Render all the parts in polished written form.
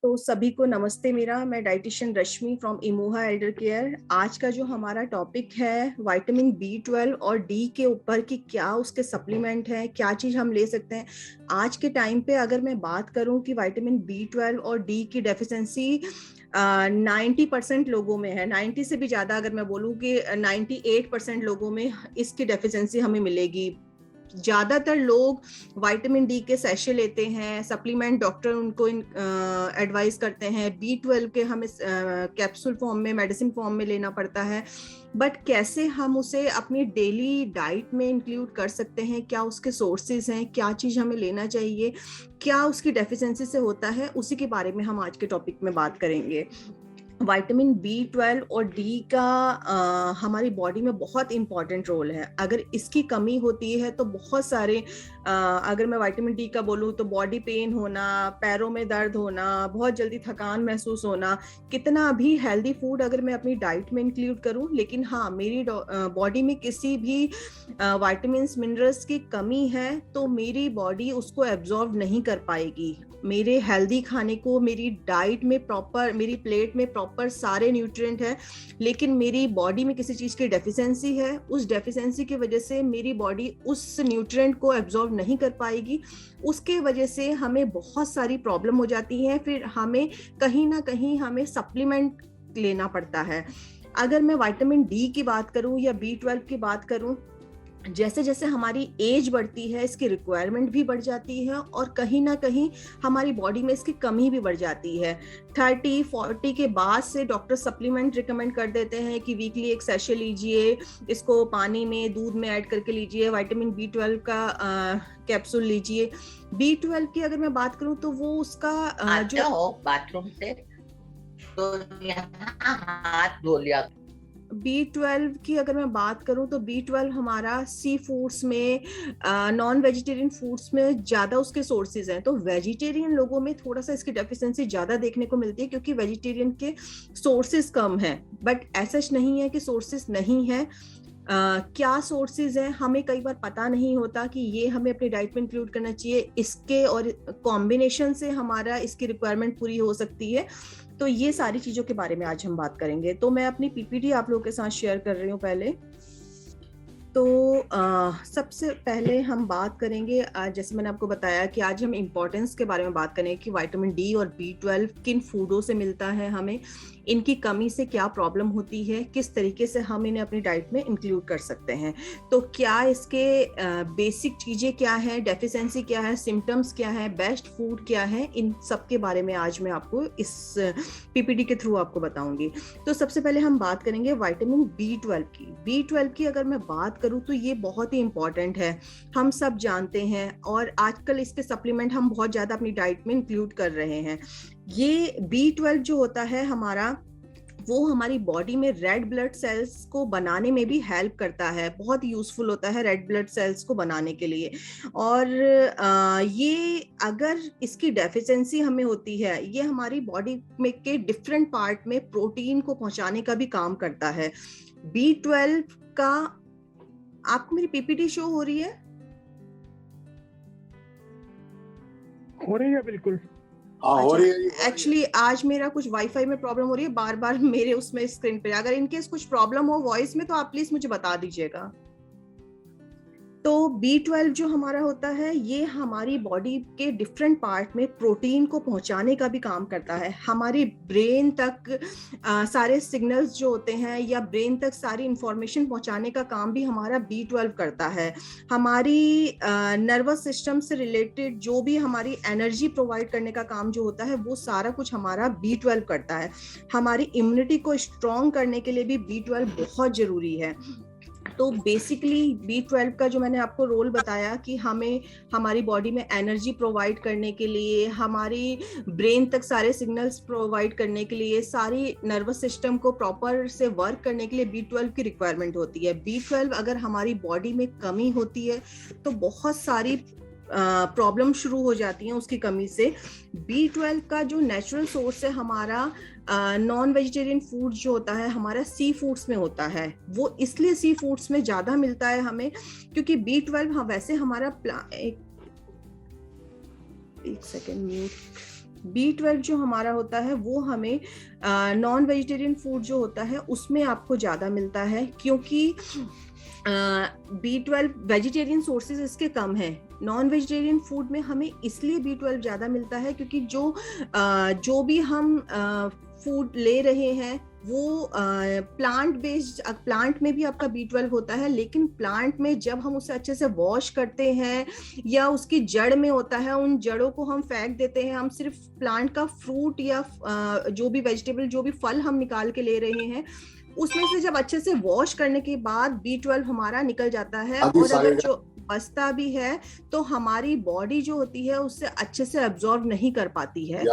तो सभी को नमस्ते। मैं dietitian Rashmi from Emoha elder care. आज का जो हमारा टॉपिक है विटामिन B12 और डी के ऊपर कि क्या उसके सप्लीमेंट है, क्या चीज हम ले सकते हैं। आज के टाइम पे अगर मैं बात करूं कि विटामिन B12 और डी की डेफिशिएंसी 90% लोगों में है, 90 से भी ज्यादा अगर मैं बोलूं कि 98% लोगों में इसकी डेफिशिएंसी हमें मिलेगी। ज्यादातर लोग विटामिन डी के सैशे लेते हैं, सप्लीमेंट डॉक्टर उनको एडवाइस करते हैं। B12 के हमें कैप्सूल फॉर्म में, मेडिसिन फॉर्म में लेना पड़ता है। बट कैसे हम उसे अपनी डेली डाइट में इंक्लूड कर सकते हैं, क्या उसके सोर्सेज हैं, क्या चीज हमें लेना चाहिए, क्या उसकी डेफिशिएंसी से होता है, उसी के बारे में हम आज के टॉपिक में बात करेंगे। विटामिन B12 और डी का हमारी बॉडी में बहुत इंपॉर्टेंट रोल है। अगर इसकी कमी होती है तो बहुत सारे अगर मैं विटामिन डी का बोलूँ तो बॉडी पेन होना, पैरों में दर्द होना, बहुत जल्दी थकान महसूस होना। कितना भी हेल्दी फूड अगर मैं अपनी डाइट में इंक्लूड करूँ, लेकिन हाँ मेरी बॉडी में किसी भी विटामिन्स मिनरल्स की कमी है तो मेरी बॉडी उसको एब्जॉर्ब नहीं कर पाएगी। मेरे हेल्दी खाने को मेरी डाइट में प्रॉपर, मेरी प्लेट में प्रॉपर सारे न्यूट्रिएंट है, लेकिन मेरी बॉडी में किसी चीज की डेफिशिएंसी है। उस डेफिशिएंसी की वजह से मेरी बॉडी उस न्यूट्रिएंट को एब्जॉर्ब नहीं कर पाएगी। उसके वजह से हमें बहुत सारी प्रॉब्लम हो जाती है। फिर हमें कहीं ना कहीं हमें सप्लीमेंट लेना पड़ता है। अगर मैं विटामिन डी की बात करूं या B12 की बात करूं, जैसे जैसे हमारी एज बढ़ती है इसकी रिक्वायरमेंट भी बढ़ जाती है और कहीं ना कहीं हमारी बॉडी में इसकी कमी भी बढ़ जाती है। 30-40 के बाद से डॉक्टर सप्लीमेंट रिकमेंड कर देते हैं कि वीकली एक सेशे लीजिए, इसको पानी में, दूध में ऐड करके लीजिए, विटामिन B12 का कैप्सूल लीजिए। B12 की अगर मैं बात करूं तो वो उसका जो बाथरूम से तो यहाँ हाथ धो लिया। B12 की अगर मैं बात करूं तो B12 हमारा सी फूड्स में, नॉन वेजिटेरियन फूड्स में ज्यादा उसके सोर्सेज हैं। तो वेजिटेरियन लोगों में थोड़ा सा इसकी डेफिशिएंसी ज्यादा देखने को मिलती है क्योंकि वेजिटेरियन के सोर्सेज कम हैं। बट ऐसा नहीं है कि सोर्सेज नहीं है। क्या सोर्सेज हैं हमें कई बार पता नहीं होता कि ये हमें अपनी डाइट में इंक्लूड करना चाहिए। इसके और कॉम्बिनेशन से हमारा इसकी रिक्वायरमेंट पूरी हो सकती है। तो ये सारी चीजों के बारे में आज हम बात करेंगे। तो मैं अपनी PPT आप लोगों के साथ शेयर कर रही हूँ पहले। तो सबसे पहले हम बात करेंगे, जैसे मैंने आपको बताया कि आज हम इम्पोर्टेंस के बारे में बात करेंगे कि विटामिन डी और B12 किन फूडों से मिलता है, हमें इनकी कमी से क्या प्रॉब्लम होती है, किस तरीके से हम इन्हें अपनी डाइट में इंक्लूड कर सकते हैं। तो क्या इसके बेसिक चीजें क्या है, डेफिशिएंसी क्या है, सिम्टम्स क्या है, बेस्ट फूड क्या है, इन सब के बारे में आज मैं आपको इस PPT के थ्रू आपको बताऊंगी। तो सबसे पहले हम बात करेंगे विटामिन B12 की। B12 की अगर मैं बात करूं तो ये बहुत ही इंपॉर्टेंट है, हम सब जानते हैं, और आजकल इसके सप्लीमेंट हम बहुत ज्यादा अपनी डाइट में इंक्लूड कर रहे हैं। ये B12 जो होता है हमारा, वो हमारी बॉडी में रेड ब्लड सेल्स को बनाने में भी हेल्प करता है। बहुत यूजफुल होता है रेड ब्लड सेल्स को बनाने के लिए। और ये अगर इसकी डेफिशिएंसी हमें होती है, ये हमारी बॉडी में के डिफरेंट पार्ट में प्रोटीन को पहुंचाने का भी काम करता है। B12 का, आपको मेरी PPT शो हो रही है? हो रही है, बिल्कुल हो रही है। एक्चुअली आज मेरा कुछ वाईफाई में प्रॉब्लम हो रही है, बार बार मेरे उसमें स्क्रीन पे। अगर इनकेस कुछ प्रॉब्लम हो वॉइस में तो आप प्लीज मुझे बता दीजिएगा। तो B12 जो हमारा होता है, ये हमारी बॉडी के डिफरेंट पार्ट में प्रोटीन को पहुंचाने का भी काम करता है। हमारी ब्रेन तक सारे सिग्नल्स जो होते हैं या ब्रेन तक सारी इंफॉर्मेशन पहुंचाने का काम भी हमारा B12 करता है। हमारी नर्वस सिस्टम से रिलेटेड जो भी हमारी एनर्जी प्रोवाइड करने का काम जो होता है, वो सारा कुछ हमारा B12 करता है। हमारी इम्यूनिटी को स्ट्रॉन्ग करने के लिए भी B12 बहुत जरूरी है। तो बेसिकली B12 का जो मैंने आपको रोल बताया कि हमें हमारी बॉडी में एनर्जी प्रोवाइड करने के लिए, हमारी ब्रेन तक सारे सिग्नल्स प्रोवाइड करने के लिए, सारी नर्वस सिस्टम को प्रॉपर से वर्क करने के लिए B12 की रिक्वायरमेंट होती है। B12 अगर हमारी बॉडी में कमी होती है तो बहुत सारी प्रॉब्लम शुरू हो जाती हैं उसकी कमी से। B12 का जो नेचुरल सोर्स है हमारा नॉन वेजिटेरियन फूड जो होता है हमारा सी फूड्स में होता है। वो इसलिए सी फूड्स में ज्यादा मिलता है हमें क्योंकि B12 वैसे हमारा एक सेकेंड म्यूट B12 जो हमारा होता है वो हमें नॉन वेजिटेरियन फूड जो होता है उसमें आपको ज़्यादा मिलता है, क्योंकि B12 वेजिटेरियन सोर्सेज इसके कम हैं। नॉन वेजिटेरियन फूड में हमें इसलिए B12 ज़्यादा मिलता है क्योंकि जो भी हम फूड ले रहे हैं वो प्लांट बेस्ड, प्लांट में भी आपका B12 होता है, लेकिन प्लांट में जब हम उसे अच्छे से वॉश करते हैं या उसकी जड़ में होता है, उन जड़ों को हम फेंक देते हैं, हम सिर्फ प्लांट का फ्रूट या जो भी वेजिटेबल, जो भी फल हम निकाल के ले रहे हैं, उसमें से जब अच्छे से वॉश करने के बाद B12 हमारा निकल जाता है, और अगर जो बचता भी है तो हमारी बॉडी जो होती है उससे अच्छे से एब्जॉर्ब नहीं कर पाती है।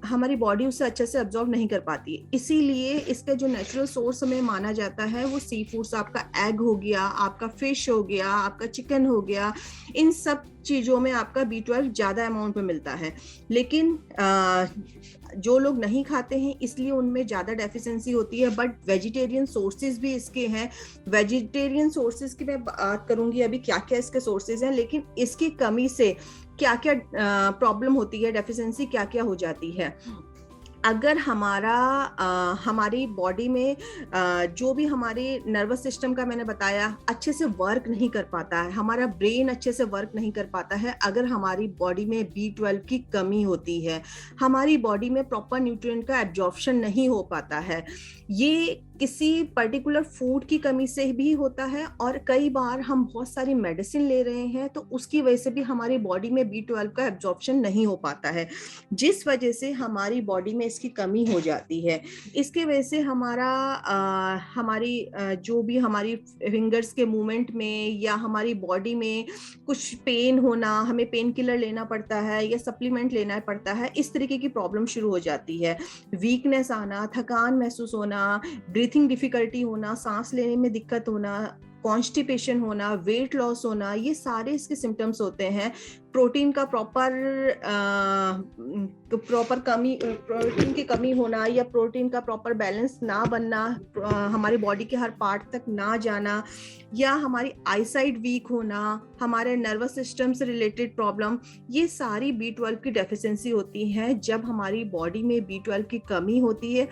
हमारी बॉडी उससे अच्छे से एब्जॉर्ब नहीं कर पाती है। इसीलिए इसका जो नेचुरल सोर्स हमें माना जाता है वो सी फूड्स, आपका एग हो गया, आपका फिश हो गया, आपका चिकन हो गया, इन सब चीज़ों में आपका B12 ज़्यादा अमाउंट में मिलता है। लेकिन जो लोग नहीं खाते हैं इसलिए उनमें ज़्यादा डेफिशिएंसी होती है, बट वेजिटेरियन सोर्सेज भी इसके हैं। वेजिटेरियन सोर्सेज की मैं बात करूंगी अभी क्या क्या इसके सोर्सेज हैं, लेकिन इसकी कमी से क्या क्या प्रॉब्लम होती है, डेफिशिएंसी क्या क्या हो जाती है। अगर हमारी बॉडी में जो भी हमारे नर्वस सिस्टम का मैंने बताया अच्छे से वर्क नहीं कर पाता है, हमारा ब्रेन अच्छे से वर्क नहीं कर पाता है, अगर हमारी बॉडी में B12 की कमी होती है, हमारी बॉडी में प्रॉपर न्यूट्रिएंट का एब्जॉर्प्शन नहीं हो पाता है, ये किसी पर्टिकुलर फूड की कमी से भी होता है, और कई बार हम बहुत सारी मेडिसिन ले रहे हैं तो उसकी वजह से भी हमारी बॉडी में B12 का एब्जॉर्प्शन नहीं हो पाता है, जिस वजह से हमारी बॉडी में इसकी कमी हो जाती है। इसके वजह से जो भी हमारी फिंगर्स के मूवमेंट में या हमारी बॉडी में कुछ पेन होना, हमें पेन किलर लेना पड़ता है या सप्लीमेंट लेना पड़ता है, इस तरीके की प्रॉब्लम शुरू हो जाती है। वीकनेस आना, थकान महसूस होना, ब्रीथिंग डिफिकल्टी होना, सांस लेने में दिक्कत होना, कॉन्स्टिपेशन होना, वेट लॉस होना, ये सारे इसके सिम्टम्स होते हैं। प्रोटीन का प्रॉपर कमी, प्रोटीन की कमी होना या प्रोटीन का प्रॉपर बैलेंस ना बनना, हमारी बॉडी के हर पार्ट तक ना जाना, या हमारी आईसाइट वीक होना, हमारे नर्वस सिस्टम से रिलेटेड प्रॉब्लम, ये सारी B12 की डेफिशिएंसी होती है। जब हमारी बॉडी में B12 की कमी होती है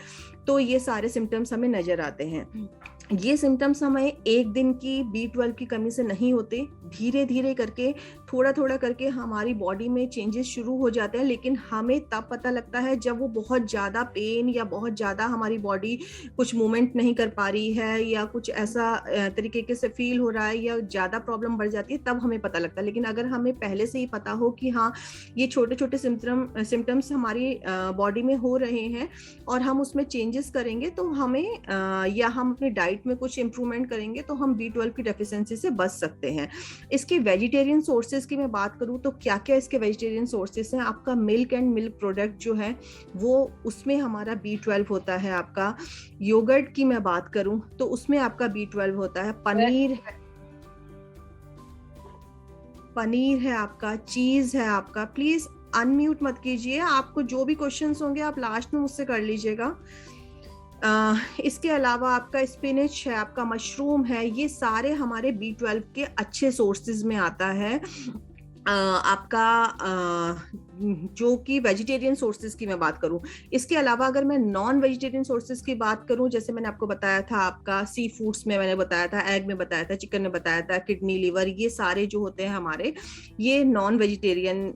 तो ये सारे सिम्टम्स हमें नजर आते हैं। ये सिम्टम्स हमें एक दिन की B12 की कमी से नहीं होते, धीरे धीरे करके, थोड़ा थोड़ा करके हमारी बॉडी में चेंजेस शुरू हो जाते हैं, लेकिन हमें तब पता लगता है जब वो बहुत ज़्यादा पेन या बहुत ज़्यादा हमारी बॉडी कुछ मूवमेंट नहीं कर पा रही है या कुछ ऐसा तरीके से फील हो रहा है या ज़्यादा प्रॉब्लम बढ़ जाती है, तब हमें पता लगता है। लेकिन अगर हमें पहले से ही पता हो कि हाँ ये छोटे छोटे सिम्टम्स हमारी बॉडी में हो रहे हैं और हम उसमें चेंजेस करेंगे तो हमें या हम अपनी डाइट में कुछ इंप्रूवमेंट करेंगे तो हम B12 की डेफिशिएंसी से बच सकते हैं। इसके वेजिटेरियन सोर्सेज की मैं बात करूं तो क्या क्या इसके वेजिटेरियन सोर्सेज हैं। आपका मिल्क एंड मिल्क प्रोडक्ट जो है वो, उसमें हमारा B12 होता है। आपका योगर्ट की मैं बात करूं तो उसमें आपका B12 होता है। पनीर है आपका, चीज है आपका। प्लीज अनम्यूट मत कीजिए, आपको जो भी क्वेश्चंस होंगे आप लास्ट में मुझसे कर लीजिएगा। इसके अलावा आपका स्पिनच है, आपका मशरूम है, ये सारे हमारे B12 के अच्छे सोर्सेज में आता है। आपका जो कि वेजिटेरियन सोर्सेज की मैं बात करूं, इसके अलावा अगर मैं नॉन वेजिटेरियन सोर्सेज की बात करूं, जैसे मैंने आपको बताया था, आपका सी फूड्स में मैंने बताया था, एग में बताया था, चिकन में बताया था, किडनी, लिवर, ये सारे जो होते हैं हमारे, ये नॉन वेजिटेरियन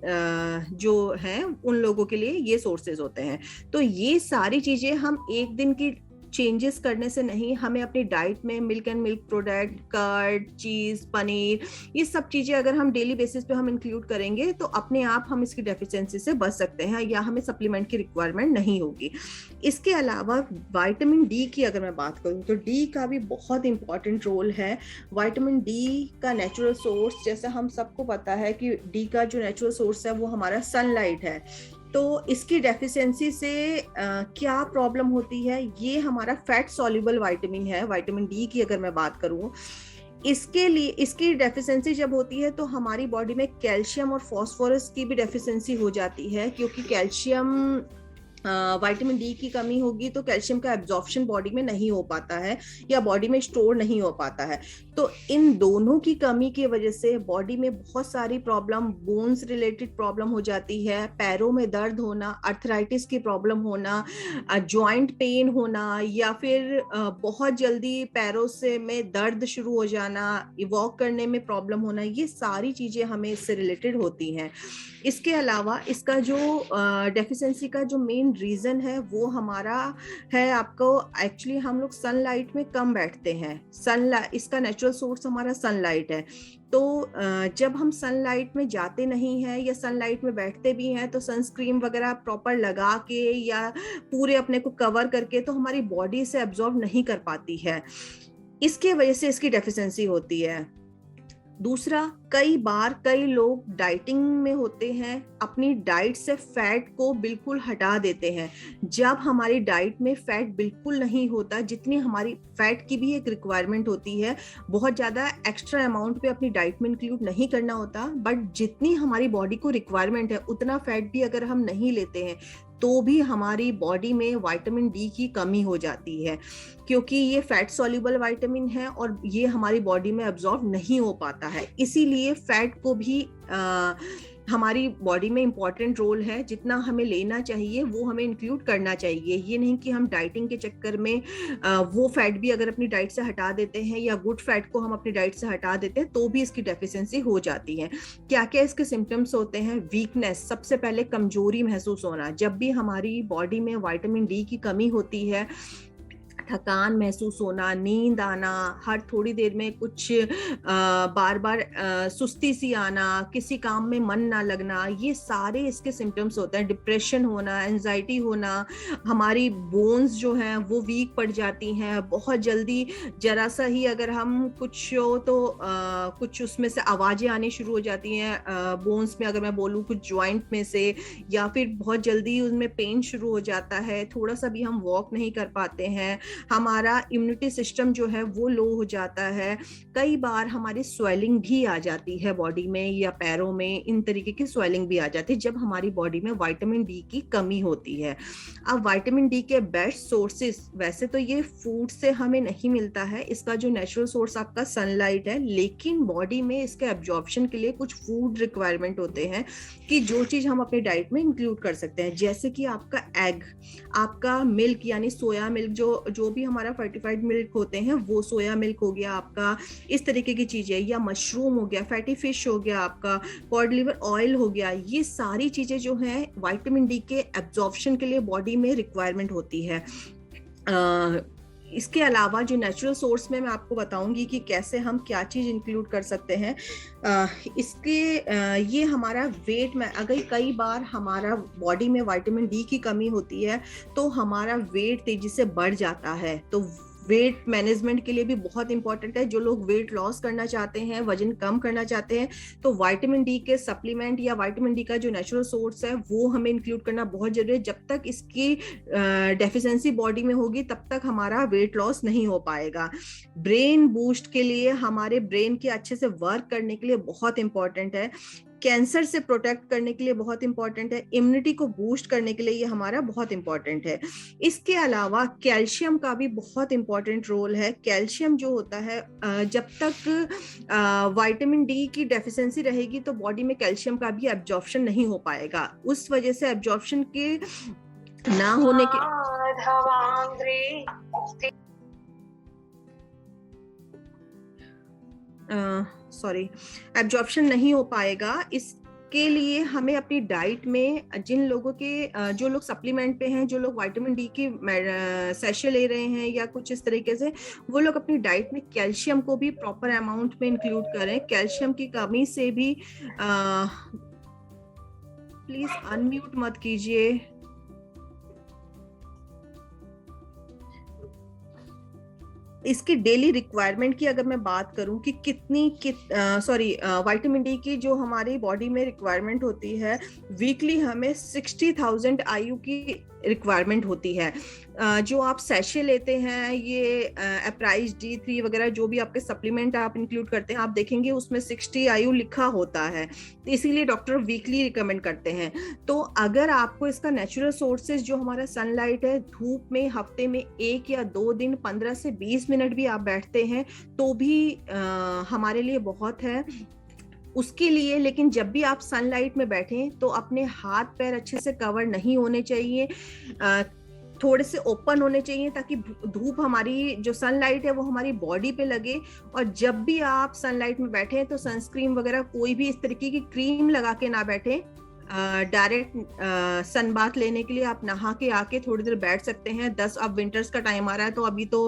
जो हैं उन लोगों के लिए ये सोर्सेज होते हैं। तो ये सारी चीजें हम एक दिन की चेंजेस करने से नहीं, हमें अपनी डाइट में milk and milk product, curd, cheese, paneer, ये सब चीजें अगर हम डेली बेसिस पे हम इंक्लूड करेंगे तो अपने आप हम इसकी डेफिशिएंसी से बच सकते हैं या हमें सप्लीमेंट की रिक्वायरमेंट नहीं होगी। इसके अलावा विटामिन डी की अगर मैं बात करूं तो डी का भी बहुत इंपॉर्टेंट रोल है। विटामिन डी का नेचुरल सोर्स, जैसे हम सबको पता है कि डी का जो नेचुरल सोर्स है वो हमारा सनलाइट है। तो इसकी डेफिशिएंसी से क्या प्रॉब्लम होती है, ये हमारा फैट सॉल्युबल विटामिन है। विटामिन डी की अगर मैं बात करूं, इसके लिए इसकी डेफिशिएंसी जब होती है तो हमारी बॉडी में कैल्शियम और फास्फोरस की भी डेफिशिएंसी हो जाती है, क्योंकि कैल्शियम विटामिन डी की कमी होगी तो कैल्शियम का एब्जॉर्प्शन बॉडी में नहीं हो पाता है या बॉडी में स्टोर नहीं हो पाता है। तो इन दोनों की कमी की वजह से बॉडी में बहुत सारी प्रॉब्लम, बोन्स रिलेटेड प्रॉब्लम हो जाती है, पैरों में दर्द होना, अर्थराइटिस की प्रॉब्लम होना, जॉइंट पेन होना, या फिर बहुत जल्दी पैरों से में दर्द शुरू हो जाना, वॉक करने में प्रॉब्लम होना, ये सारी चीजें हमें इससे रिलेटेड होती हैं। इसके अलावा इसका जो डेफिशिएंसी का जो मेन रीजन है वो हमारा है, आपको एक्चुअली हम लोग सनलाइट में कम बैठते हैं। सनलाइट, इसका नेचुरल सोर्स हमारा सनलाइट है। तो जब हम सनलाइट में जाते नहीं हैं या सनलाइट में बैठते भी हैं तो सनस्क्रीन वगैरह प्रॉपर लगा के या पूरे अपने को कवर करके तो हमारी बॉडी से एब्जॉर्ब नहीं कर पाती है। इसके वजह से इसकी डेफिशिएंसी होती है। दूसरा, कई बार कई लोग डाइटिंग में होते हैं, अपनी डाइट से फैट को बिल्कुल हटा देते हैं। जब हमारी डाइट में फैट बिल्कुल नहीं होता, जितनी हमारी फैट की भी एक रिक्वायरमेंट होती है, बहुत ज़्यादा एक्स्ट्रा अमाउंट पे अपनी डाइट में इंक्लूड नहीं करना होता, बट जितनी हमारी बॉडी को रिक्वायरमेंट है उतना फैट भी अगर हम नहीं लेते हैं तो भी हमारी बॉडी में विटामिन डी की कमी हो जाती है, क्योंकि ये फैट सॉल्युबल विटामिन है और ये हमारी बॉडी में एब्जॉर्ब नहीं हो पाता है। इसीलिए फैट को भी हमारी बॉडी में इंपॉर्टेंट रोल है। जितना हमें लेना चाहिए वो हमें इंक्लूड करना चाहिए। ये नहीं कि हम डाइटिंग के चक्कर में वो फैट भी अगर अपनी डाइट से हटा देते हैं या गुड फैट को हम अपनी डाइट से हटा देते हैं तो भी इसकी डेफिशिएंसी हो जाती है। क्या क्या इसके सिम्टम्स होते हैं? वीकनेस, सबसे पहले कमजोरी महसूस होना। जब भी हमारी बॉडी में विटामिन डी की कमी होती है, थकान महसूस होना, नींद आना, हर थोड़ी देर में कुछ बार बार सुस्ती सी आना, किसी काम में मन ना लगना, ये सारे इसके सिम्टम्स होते हैं। डिप्रेशन होना, एंजाइटी होना, हमारी बोन्स जो हैं वो वीक पड़ जाती हैं बहुत जल्दी। जरा सा ही अगर हम कुछ हो तो कुछ उसमें से आवाज़ें आनी शुरू हो जाती हैं बोन्स में, अगर मैं बोलूँ कुछ जॉइंट में से, या फिर बहुत जल्दी उनमें पेन शुरू हो जाता है। थोड़ा सा भी हम वॉक नहीं कर पाते हैं, हमारा इम्यूनिटी सिस्टम जो है वो लो हो जाता है। कई बार हमारी स्वेलिंग भी आ जाती है बॉडी में या पैरों में, इन तरीके की स्वेलिंग भी आ जाती है जब हमारी बॉडी में विटामिन डी की कमी होती है। अब विटामिन डी के बेस्ट सोर्सेस, वैसे तो ये फूड से हमें नहीं मिलता है, इसका जो नेचुरल सोर्स आपका सनलाइट है, लेकिन बॉडी में इसके एब्जॉर्प्शन के लिए कुछ फूड रिक्वायरमेंट होते हैं कि जो चीज हम अपनी डाइट में इंक्लूड कर सकते हैं। जैसे कि आपका एग, आपका मिल्क यानी सोया मिल्क, जो भी हमारा फर्टिफाइड मिल्क होते हैं वो सोया मिल्क हो गया आपका, इस तरीके की चीजें, या मशरूम हो गया, फैटी फिश हो गया आपका, कॉड लिवर ऑयल हो गया, ये सारी चीजें जो हैं विटामिन डी के एब्जॉर्प्शन के लिए बॉडी में रिक्वायरमेंट होती है। इसके अलावा जो नेचुरल सोर्स में मैं आपको बताऊंगी कि कैसे हम क्या चीज इंक्लूड कर सकते हैं। ये हमारा वेट में, अगर कई बार हमारा बॉडी में विटामिन डी की कमी होती है तो हमारा वेट तेजी से बढ़ जाता है, तो वेट मैनेजमेंट के लिए भी बहुत इंपॉर्टेंट है। जो लोग वेट लॉस करना चाहते हैं, वजन कम करना चाहते हैं, तो विटामिन डी के सप्लीमेंट या विटामिन डी का जो नेचुरल सोर्स है वो हमें इंक्लूड करना बहुत जरूरी है। जब तक इसकी डेफिशिएंसी बॉडी में होगी तब तक हमारा वेट लॉस नहीं हो पाएगा। ब्रेन बूस्ट के लिए, हमारे ब्रेन के अच्छे से वर्क करने के लिए बहुत इंपॉर्टेंट है। कैंसर से प्रोटेक्ट करने के लिए बहुत इंपॉर्टेंट है। इम्यूनिटी को बूस्ट करने के लिए ये हमारा बहुत इंपॉर्टेंट है। इसके अलावा कैल्शियम का भी बहुत इंपॉर्टेंट रोल है। कैल्शियम जो होता है, जब तक विटामिन डी की डेफिशिएंसी रहेगी तो बॉडी में कैल्शियम का भी एब्जॉर्प्शन नहीं हो पाएगा। उस वजह से एब्जॉर्प्शन के ना होने के एब्जॉर्प्शन नहीं हो पाएगा। इसके लिए हमें अपनी डाइट में, जिन लोगों के जो लोग सप्लीमेंट पे हैं, जो लोग विटामिन डी की सेशे ले रहे हैं या कुछ इस तरीके से, वो लोग अपनी डाइट में कैल्शियम को भी प्रॉपर अमाउंट में इंक्लूड करें। कैल्शियम की कमी से भी प्लीज अनम्यूट मत कीजिए। इसकी डेली रिक्वायरमेंट की अगर मैं बात करूं कि विटामिन डी की जो हमारी बॉडी में रिक्वायरमेंट होती है, वीकली हमें 60,000 IU की रिक्वायरमेंट होती है। जो आप सैशे लेते हैं, ये अप्राइज D3 वगैरह जो भी आपके सप्लीमेंट आप इंक्लूड करते हैं, आप देखेंगे उसमें 60 IU लिखा होता है, तो इसीलिए डॉक्टर वीकली रिकमेंड करते हैं। तो अगर आपको इसका नेचुरल सोर्सेज जो हमारा सनलाइट है, धूप में हफ्ते में 1 या 2 दिन 15 से 20 मिनट भी आप बैठते हैं तो भी हमारे लिए बहुत है उसके लिए। लेकिन जब भी आप सनलाइट में बैठें तो अपने हाथ पैर अच्छे से कवर नहीं होने चाहिए, थोड़े से ओपन होने चाहिए, ताकि धूप हमारी जो सनलाइट है वो हमारी बॉडी पे लगे। और जब भी आप सनलाइट में बैठे तो सनस्क्रीन वगैरह कोई भी इस तरीके की क्रीम लगा के ना बैठे। डायरेक्ट सन बाथ लेने के लिए आप नहा के आके थोड़ी देर बैठ सकते हैं। अब विंटर्स का टाइम आ रहा है तो अभी तो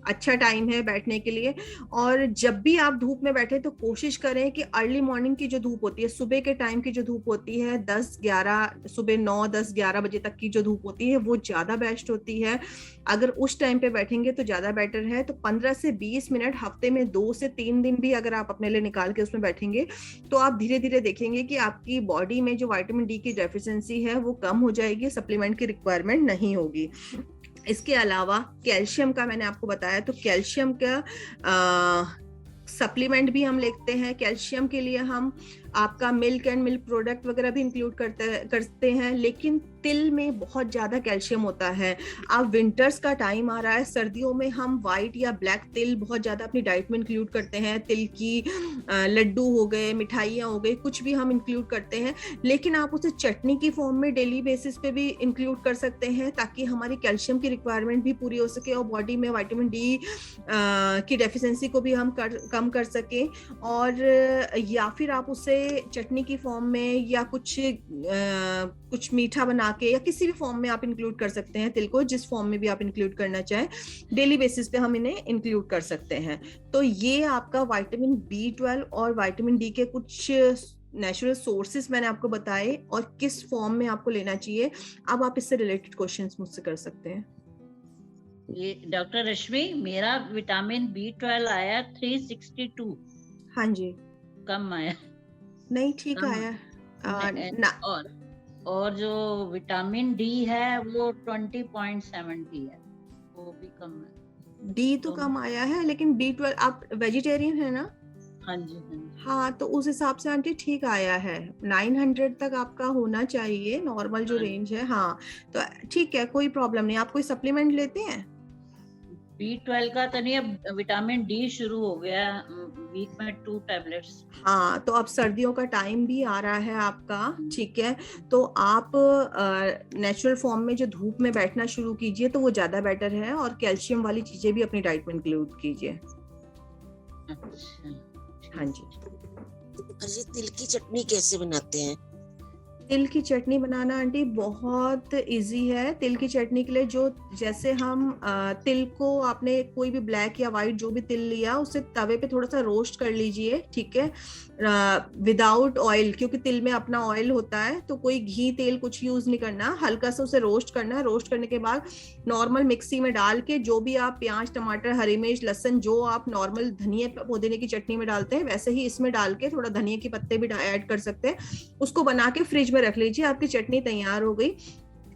अच्छा टाइम है बैठने के लिए। और जब भी आप धूप में बैठे तो कोशिश करें कि अर्ली मॉर्निंग की जो धूप होती है, सुबह के टाइम की जो धूप होती है, 10-11 सुबह 9-10-11 बजे तक की जो धूप होती है वो ज्यादा बेस्ट होती है। अगर उस टाइम पे बैठेंगे तो ज्यादा बेटर है। तो 15 से 20 मिनट हफ्ते में 2 से 3 दिन भी अगर आप अपने लिए निकाल के उसमें बैठेंगे तो आप धीरे धीरे देखेंगे कि आपकी बॉडी में जो विटामिन डी की डेफिशिएंसी है वो कम हो जाएगी, सप्लीमेंट की रिक्वायरमेंट नहीं होगी। इसके अलावा कैल्शियम का मैंने आपको बताया, तो कैल्शियम का सप्लीमेंट भी हम लेते हैं। कैल्शियम के लिए हम आपका मिल्क एंड मिल्क प्रोडक्ट वगैरह भी इंक्लूड करते हैं, लेकिन तिल में बहुत ज्यादा कैल्शियम होता है। अब विंटर्स का टाइम आ रहा है, सर्दियों में हम व्हाइट या ब्लैक तिल बहुत ज्यादा अपनी डाइट में इंक्लूड करते हैं। तिल की लड्डू हो गए, मिठाइयाँ हो गई, कुछ भी हम इंक्लूड करते हैं, लेकिन आप उसे चटनी की फॉर्म में डेली बेसिस पे भी इंक्लूड कर सकते हैं, ताकि हमारी कैल्शियम की रिक्वायरमेंट भी पूरी हो सके और बॉडी में विटामिन डी की डेफिशिएंसी को भी हम कम कर सके। और या फिर आप उसे चटनी की फॉर्म में या कुछ मीठा बना के या किसी भी फॉर्म में आप इंक्लूड कर सकते हैं तिल को, जिस फॉर्म में भी आप इंक्लूड करना चाहें। डेली बेसिस पे हम इन्हें इंक्लूड कर सकते हैं। तो ये आपका विटामिन B12 और विटामिन डी के कुछ नेचुरल सोर्सेस मैंने आपको बताए और किस फॉर्म में आपको लेना चाहिए। अब आप इससे रिलेटेड क्वेश्चंस मुझसे कर सकते हैं। ये डॉक्टर रश्मि, मेरा विटामिन B12 आया 362। हाँ जी, कम आया नहीं ठीक आया। और जो विटामिन डी है वो 20.70 है, वो भी कम है। डी तो कम आया है, लेकिन B12 आप वेजिटेरियन है ना? हाँ जी, हाँ जी। हाँ, तो उस हिसाब से आंटी ठीक आया है। 900 तक आपका होना चाहिए नॉर्मल जो रेंज है। हाँ, तो ठीक है, कोई प्रॉब्लम नहीं। आप कोई सप्लीमेंट लेते हैं? B12 का तो नहीं, अब विटामिन डी शुरू हो गया, वीक में 2 टैबलेट्स। हाँ, तो अब सर्दियों का टाइम भी आ रहा है आपका, ठीक है, तो आप नेचुरल फॉर्म में जो धूप में बैठना शुरू कीजिए तो वो ज्यादा बेटर है। और कैल्शियम वाली चीजें भी अपनी डाइट में इंक्लूड कीजिए। अच्छा, हाँ जी। अजी, तिल की चटनी कैसे बनाते हैं? तिल की चटनी बनाना आंटी बहुत इजी है। तिल की चटनी के लिए जैसे हम तिल को, आपने कोई भी ब्लैक या वाइट जो भी तिल लिया उसे तवे पे थोड़ा सा रोस्ट कर लीजिए, ठीक है, विदाउट ऑयल, क्योंकि तिल में अपना ऑयल होता है, तो कोई घी तेल कुछ यूज नहीं करना। हल्का सा उसे रोस्ट करना है। रोस्ट करने के बाद नॉर्मल मिक्सी में डाल के जो भी आप प्याज, टमाटर, हरी मिर्च, लहसुन जो आप नॉर्मल धनिया पुदीने की चटनी में डालते हैं वैसे ही इसमें डाल के थोड़ा धनिया के पत्ते भी ऐड कर सकते हैं। उसको बना के फ्रिज में रख लीजिए, आपकी चटनी तैयार हो गई।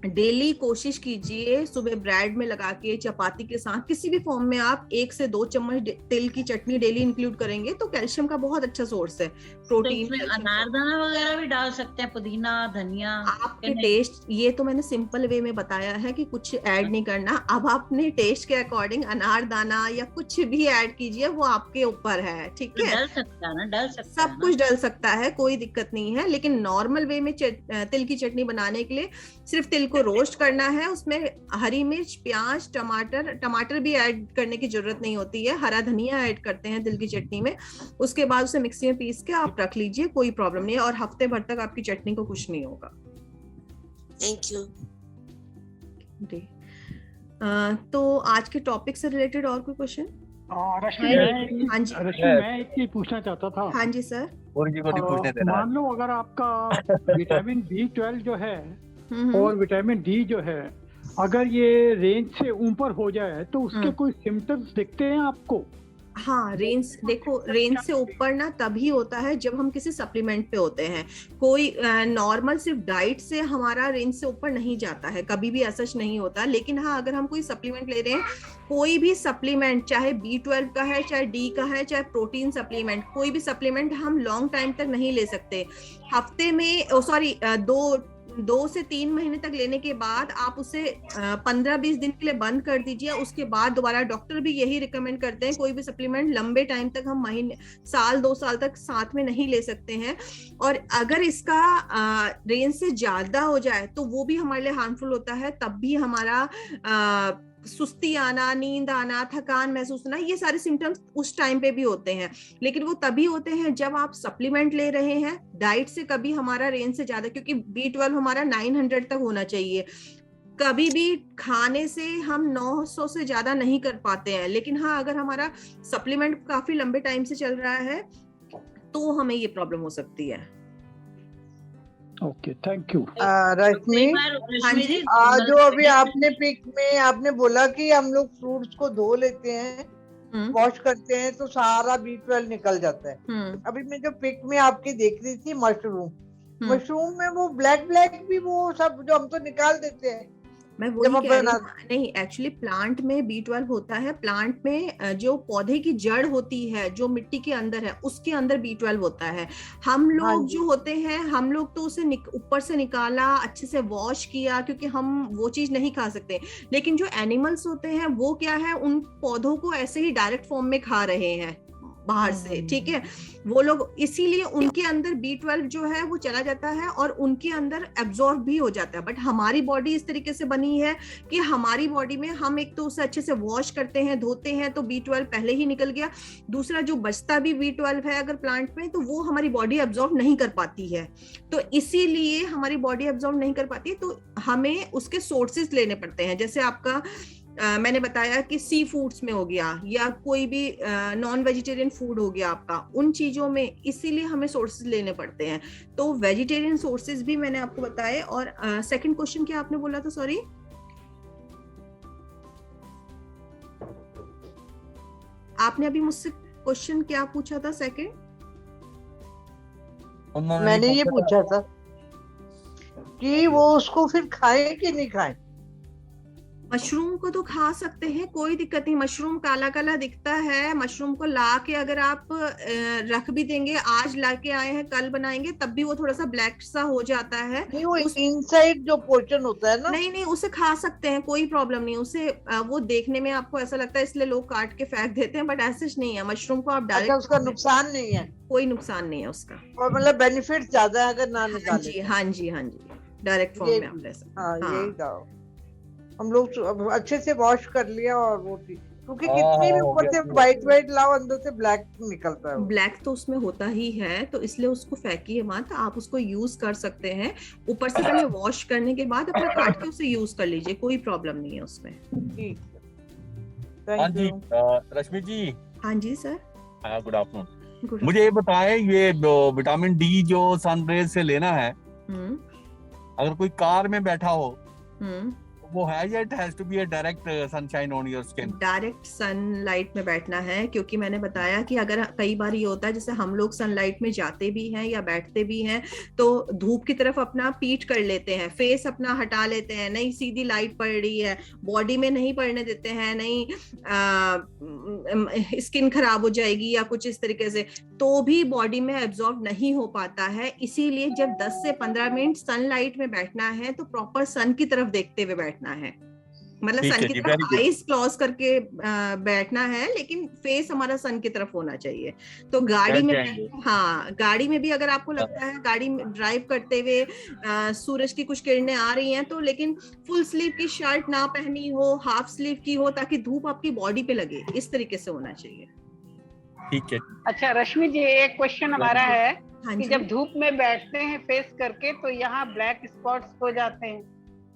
डेली कोशिश कीजिए सुबह ब्रेड में लगा के, चपाती के साथ, किसी भी फॉर्म में आप 1 से 2 चम्मच तिल की चटनी डेली इंक्लूड करेंगे तो कैल्शियम का बहुत अच्छा सोर्स है, प्रोटीन। तो अनारदाना वगैरह भी डाल सकते हैं, पुदीना, धनिया, आपके टेस्ट, ये तो मैंने सिंपल वे में बताया है कि कुछ ऐड नहीं करना। अब आपने टेस्ट के अकॉर्डिंग अनारदाना या कुछ भी ऐड कीजिए, वो आपके ऊपर है, ठीक है। डल सकता है ना, डल सकता सब कुछ डल सकता है, कोई दिक्कत नहीं है। लेकिन नॉर्मल वे में तिल की चटनी बनाने के लिए सिर्फ तिल को रोस्ट करना है, उसमें हरी मिर्च, प्याज, टमाटर भी ऐड करने की जरूरत नहीं होती है, हरा धनिया ऐड करते हैं तिल की चटनी में। उसके बाद उसे मिक्सी में पीस के आप रख लीजिए, कोई प्रॉब्लम नहीं है, और हफ्ते भर तक आपकी चटनी को कुछ नहीं होगा। Thank you. तो आज के टॉपिक से रिलेटेड और कोई क्वेश्चन? रश्मि, हाँ जी, मैं एक चीज पूछना चाहता था। हाँ जी सर। मान लो अगर आपका विटामिन B12 जो है और विटामिन डी जो है, अगर ये रेंज से ऊपर हो जाए तो उसके कोई सिम्टम्स दिखते हैं आपको? हाँ, रेंज देखो, रेंज से ऊपर ना तभी होता है जब हम किसी सप्लीमेंट पे होते हैं। कोई नॉर्मल सिर्फ डाइट से हमारा रेंज से ऊपर नहीं जाता है, कभी भी ऐसा नहीं होता। लेकिन हाँ, अगर हम कोई सप्लीमेंट ले रहे हैं, कोई भी सप्लीमेंट, चाहे B12 का है, चाहे D का है, चाहे प्रोटीन सप्लीमेंट, कोई भी सप्लीमेंट हम लॉन्ग टाइम तक नहीं ले सकते। हफ्ते में 2 से 3 महीने तक लेने के बाद आप उसे 15-20 दिन के लिए बंद कर दीजिए। उसके बाद दोबारा, डॉक्टर भी यही रिकमेंड करते हैं, कोई भी सप्लीमेंट लंबे टाइम तक हम महीने, साल 2 साल तक साथ में नहीं ले सकते हैं। और अगर इसका रेंज से ज्यादा हो जाए तो वो भी हमारे लिए हार्मफुल होता है। तब भी हमारा सुस्ती आना, नींद आना, थकान महसूस होना, ये सारे सिम्टम्स उस टाइम पे भी होते हैं। लेकिन वो तभी होते हैं जब आप सप्लीमेंट ले रहे हैं। डाइट से कभी हमारा रेंज से ज्यादा, क्योंकि B12 हमारा 900 तक होना चाहिए, कभी भी खाने से हम 900 से ज्यादा नहीं कर पाते हैं। लेकिन हाँ, अगर हमारा सप्लीमेंट काफी लंबे टाइम से चल रहा है तो हमें ये प्रॉब्लम हो सकती है। Okay, thank you. रश्मि, जो अभी आपने पिक में आपने बोला कि हम लोग फ्रूट्स को धो लेते हैं, वॉश करते हैं तो सारा B12 निकल जाता है। अभी मैं जो पिक में आपकी देख रही थी मशरूम में वो ब्लैक भी वो सब जो हम तो निकाल देते हैं। मैं वही कह रही हूँ, नहीं, एक्चुअली प्लांट में B12 होता है। प्लांट में जो पौधे की जड़ होती है, जो मिट्टी के अंदर है, उसके अंदर B12 होता है। हम लोग जो होते हैं, हम लोग तो उसे ऊपर से निकाला, अच्छे से वॉश किया, क्योंकि हम वो चीज नहीं खा सकते। लेकिन जो एनिमल्स होते हैं वो क्या है, उन पौधों को ऐसे ही डायरेक्ट फॉर्म में खा रहे हैं बाहर से, ठीक है। वो लोग, इसीलिए उनके अंदर B12 जो है वो चला जाता है और उनके अंदर एब्जॉर्ब भी हो जाता है। बट हमारी बॉडी इस तरीके से बनी है कि हमारी बॉडी में हम एक तो उसे अच्छे से वॉश करते हैं, धोते हैं, तो B12 पहले ही निकल गया। दूसरा, जो बचता भी B12 है अगर प्लांट में, तो वो हमारी बॉडी एब्जॉर्ब नहीं कर पाती है। तो इसीलिए हमारी बॉडी एब्जॉर्ब नहीं कर पाती है, तो हमें उसके सोर्सेज लेने पड़ते हैं। जैसे आपका मैंने बताया कि सी फूड्स में हो गया, या कोई भी नॉन वेजिटेरियन फूड हो गया आपका, उन चीजों में इसीलिए हमें सोर्सेज लेने पड़ते हैं। तो वेजिटेरियन सोर्सेज भी मैंने आपको बताए। और सेकंड क्वेश्चन क्या आपने बोला था, सॉरी? आपने अभी मुझसे क्वेश्चन क्या पूछा था सेकंड? मैंने ये पूछा था कि वो उसको फिर खाएं कि नहीं खाएं। मशरूम को तो खा सकते हैं, कोई दिक्कत नहीं। मशरूम काला काला दिखता है, मशरूम को ला के अगर आप रख भी देंगे, आज ला के आए हैं कल बनाएंगे, तब भी वो थोड़ा सा ब्लैक सा हो जाता है। नहीं, वो इनसाइड जो पोर्शन होता है ना, नहीं, उसे खा सकते हैं, कोई प्रॉब्लम नहीं। उसे वो देखने में आपको ऐसा लगता है इसलिए लोग काट के फेंक देते हैं, बट ऐसा नहीं है। मशरूम को आप डायरेक्ट, उसका नुकसान नहीं है, कोई नुकसान नहीं है उसका, और मतलब बेनिफिट ज्यादा है अगर ना निकाले। हाँ जी, डायरेक्ट फॉर्म में आप ले सकते हैं। यही था, हम लोग अच्छे से वॉश कर लिया और वो थी, क्योंकि कितनी भी ऊपर से व्हाइट लाओ, अंदर से ब्लैक निकलता है। ब्लैक तो उसमें होता ही है, तो इसलिए उसको फेंकिए मत, आप उसको यूज कर सकते हैं। ऊपर से पहले वॉश करने के बाद अपना काट के उसे यूज कर लीजिए, कोई प्रॉब्लम नहीं है उसमें। हाँ जी, रश्मि जी। हाँ जी सर, गुड आफ्टरनून। मुझे ये बताएं, ये विटामिन डी जो सनरेज से लेना है, अगर कोई कार में बैठा हो वो है, या it has to be a direct sunshine on your skin? Direct sunlight में बैठना है, क्योंकि मैंने बताया कि अगर कई बार ये होता है, जैसे हम लोग सनलाइट में जाते भी हैं या बैठते भी हैं, तो धूप की तरफ अपना पीठ कर लेते हैं, फेस अपना हटा लेते हैं, नहीं सीधी लाइट पड़ रही है, बॉडी में नहीं पड़ने देते हैं, नहीं स्किन खराब हो जाएगी या कुछ इस तरीके से, तो भी बॉडी में एब्जॉर्ब नहीं हो पाता है। इसीलिए जब 10 से 15 मिनट सनलाइट में बैठना है तो प्रॉपर सन की तरफ देखते हुए बैठना है, मतलब सन की तरफ आईज क्लोज करके बैठना है, लेकिन फेस हमारा सन की तरफ होना चाहिए। तो गाड़ी में, हाँ, गाड़ी में भी अगर आपको लगता है गाड़ी में ड्राइव करते हुए सूरज की कुछ किरणें आ रही हैं, तो लेकिन फुल स्लीव की शर्ट ना पहनी हो, हाफ स्लीव की हो, ताकि धूप आपकी बॉडी पे लगे, इस तरीके से होना चाहिए। ठीक है। अच्छा रश्मि जी, एक क्वेश्चन हमारा है कि जब धूप में बैठते हैं फेस करके, तो यहाँ ब्लैक स्पॉट्स हो जाते हैं,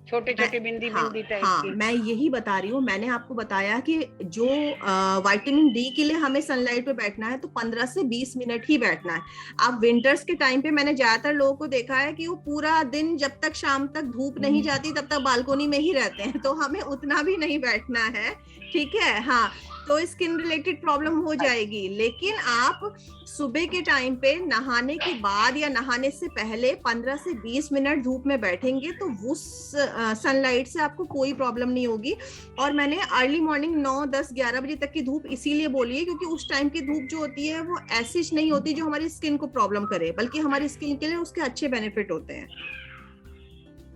छोटे छोटे बिंदी टाइप की। मैं यही बता रही हूँ, मैंने आपको बताया कि जो विटामिन डी के लिए हमें सनलाइट पे बैठना है तो 15 से 20 मिनट ही बैठना है। अब विंटर्स के टाइम पे मैंने ज्यादातर लोगों को देखा है कि वो पूरा दिन, जब तक शाम तक धूप नहीं जाती तब तक बालकोनी में ही रहते हैं, तो हमें उतना भी नहीं बैठना है, ठीक है। हाँ, तो स्किन रिलेटेड प्रॉब्लम हो जाएगी। लेकिन आप सुबह के टाइम पे नहाने के बाद या नहाने से पहले 15 से 20 मिनट धूप में बैठेंगे तो उस सनलाइट से आपको कोई प्रॉब्लम नहीं होगी। और मैंने अर्ली मॉर्निंग 9, 10, 11 बजे तक की धूप इसीलिए बोली है क्योंकि उस टाइम की धूप जो होती है वो ऐसी नहीं होती जो हमारी स्किन को प्रॉब्लम करे, बल्कि हमारी स्किन के लिए उसके अच्छे बेनिफिट होते हैं।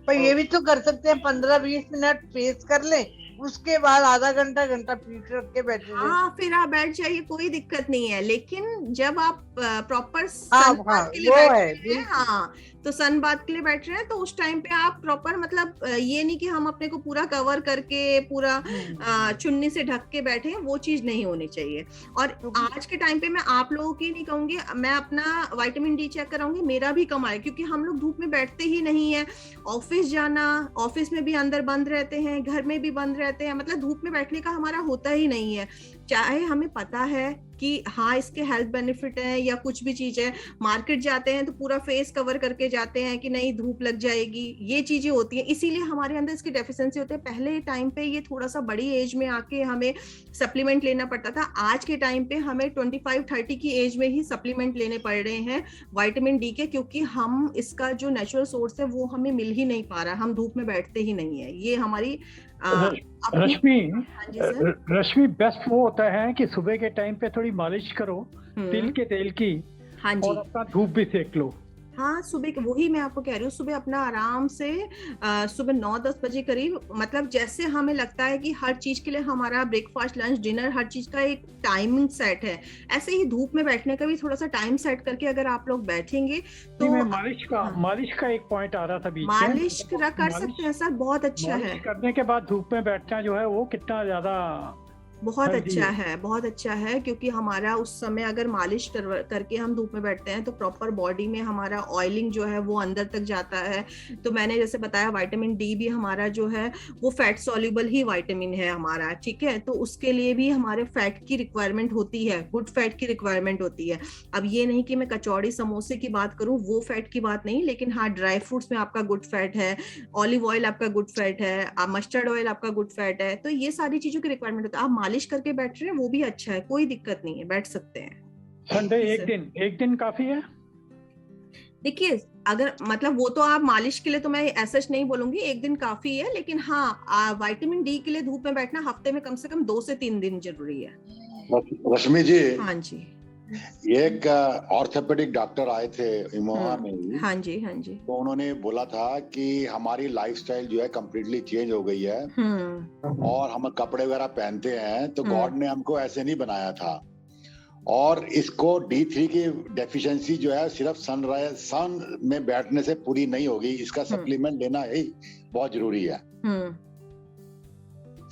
पर ये भी तो कर सकते हैं 15-20 मिनट फेस कर लें, उसके बाद आधा घंटा पीठ रख के बैठे। हाँ, फिर आप बैठ जाइए, कोई दिक्कत नहीं है। लेकिन जब आप प्रॉपर सन बाथ के लिए बैठ रहे हैं, हाँ, तो सन बाथ के लिए बैठ रहे हैं तो उस टाइम पे आप प्रॉपर, मतलब ये नहीं कि हम अपने को पूरा कवर करके पूरा चुन्नी से ढक के बैठे, वो चीज नहीं होनी चाहिए। और आज के टाइम पे मैं आप लोगों की नहीं कहूंगी, मैं अपना विटामिन डी चेक कराऊंगी, मेरा भी कम आया क्योंकि हम लोग धूप में बैठते ही नहीं है। ऑफिस जाना, ऑफिस में भी अंदर बंद रहते हैं, घर में भी बंद रहते हैं, मतलब धूप में बैठने का हमारा होता ही नहीं है। चाहे हमें पता है कि हाँ इसके हेल्थ बेनिफिट है या कुछ भी चीज है, मार्केट जाते हैं तो पूरा फेस कवर करके जाते हैं कि नहीं धूप लग जाएगी, ये चीजें होती हैं, इसीलिए हमारे अंदर इसकी डेफिशिएंसी होती है। पहले टाइम पे ये थोड़ा सा बड़ी एज में आके हमें सप्लीमेंट लेना पड़ता था, आज के टाइम पे हमें 25-30 की एज में ही सप्लीमेंट लेने पड़ रहे हैं विटामिन डी के, क्योंकि हम इसका जो नेचुरल सोर्स है वो हमें मिल ही नहीं पा रहा, हम धूप में बैठते ही नहीं है। ये हमारी रश्मि बेस्ट वो होता है कि सुबह के टाइम पे थोड़ी मालिश करो तिल के तेल की, हाँ जी, और अपना धूप भी सेक लो। हाँ, सुबह के, वही मैं आपको कह रही हूँ, सुबह अपना आराम से सुबह 9-10 बजे करीब, मतलब जैसे हमें लगता है कि हर चीज के लिए हमारा ब्रेकफास्ट, लंच, डिनर, हर चीज का एक टाइमिंग सेट है, ऐसे ही धूप में बैठने का भी थोड़ा सा टाइम सेट करके अगर आप लोग बैठेंगे तो मालिश का एक पॉइंट आ रहा था बीच में, मालिश कर सकते हैं सर, बहुत अच्छा है। करने के बाद धूप में बैठना जो है वो कितना ज्यादा बहुत अच्छा है, बहुत अच्छा है, क्योंकि हमारा उस समय अगर मालिश करके हम धूप में बैठते हैं तो प्रॉपर बॉडी में हमारा ऑयलिंग जो है वो अंदर तक जाता है। तो मैंने जैसे बताया विटामिन डी भी हमारा जो है वो फैट सॉल्युबल ही विटामिन है हमारा, ठीक है, तो उसके लिए भी हमारे फैट की रिक्वायरमेंट होती है, गुड फैट की रिक्वायरमेंट होती है। अब ये नहीं कि मैं कचौड़ी समोसे की बात करूं, वो फैट की बात नहीं, लेकिन हाँ ड्राई फ्रूट्स में आपका गुड फैट है, ऑलिव ऑयल आपका गुड फैट है, मस्टर्ड ऑयल आपका गुड फैट है, तो ये सारी चीजों की रिक्वायरमेंट होती है। आप मालिश करके बैठ रहे हैं वो भी अच्छा है, कोई दिक्कत नहीं है, बैठ सकते हैं। संडे एक दिन काफी है। देखिए अगर मतलब वो तो आप मालिश के लिए तो मैं ऐसा नहीं बोलूंगी, एक दिन काफी है, लेकिन हाँ विटामिन डी के लिए धूप में बैठना हफ्ते में कम से कम 2 से 3 दिन जरूरी है। रश्मि जी, हाँ जी, एक ऑर्थोपेडिक डॉक्टर आए थे इमोहा में ही, हाँ जी, हाँ जी, तो उन्होंने बोला था कि हमारी लाइफस्टाइल जो है कम्प्लीटली चेंज हो गई है और हम कपड़े वगैरह पहनते हैं तो गॉड ने हमको ऐसे नहीं बनाया था, और इसको D3 की डेफिशिएंसी जो है सिर्फ सन में बैठने से पूरी नहीं होगी, इसका सप्लीमेंट लेना ही बहुत जरूरी है।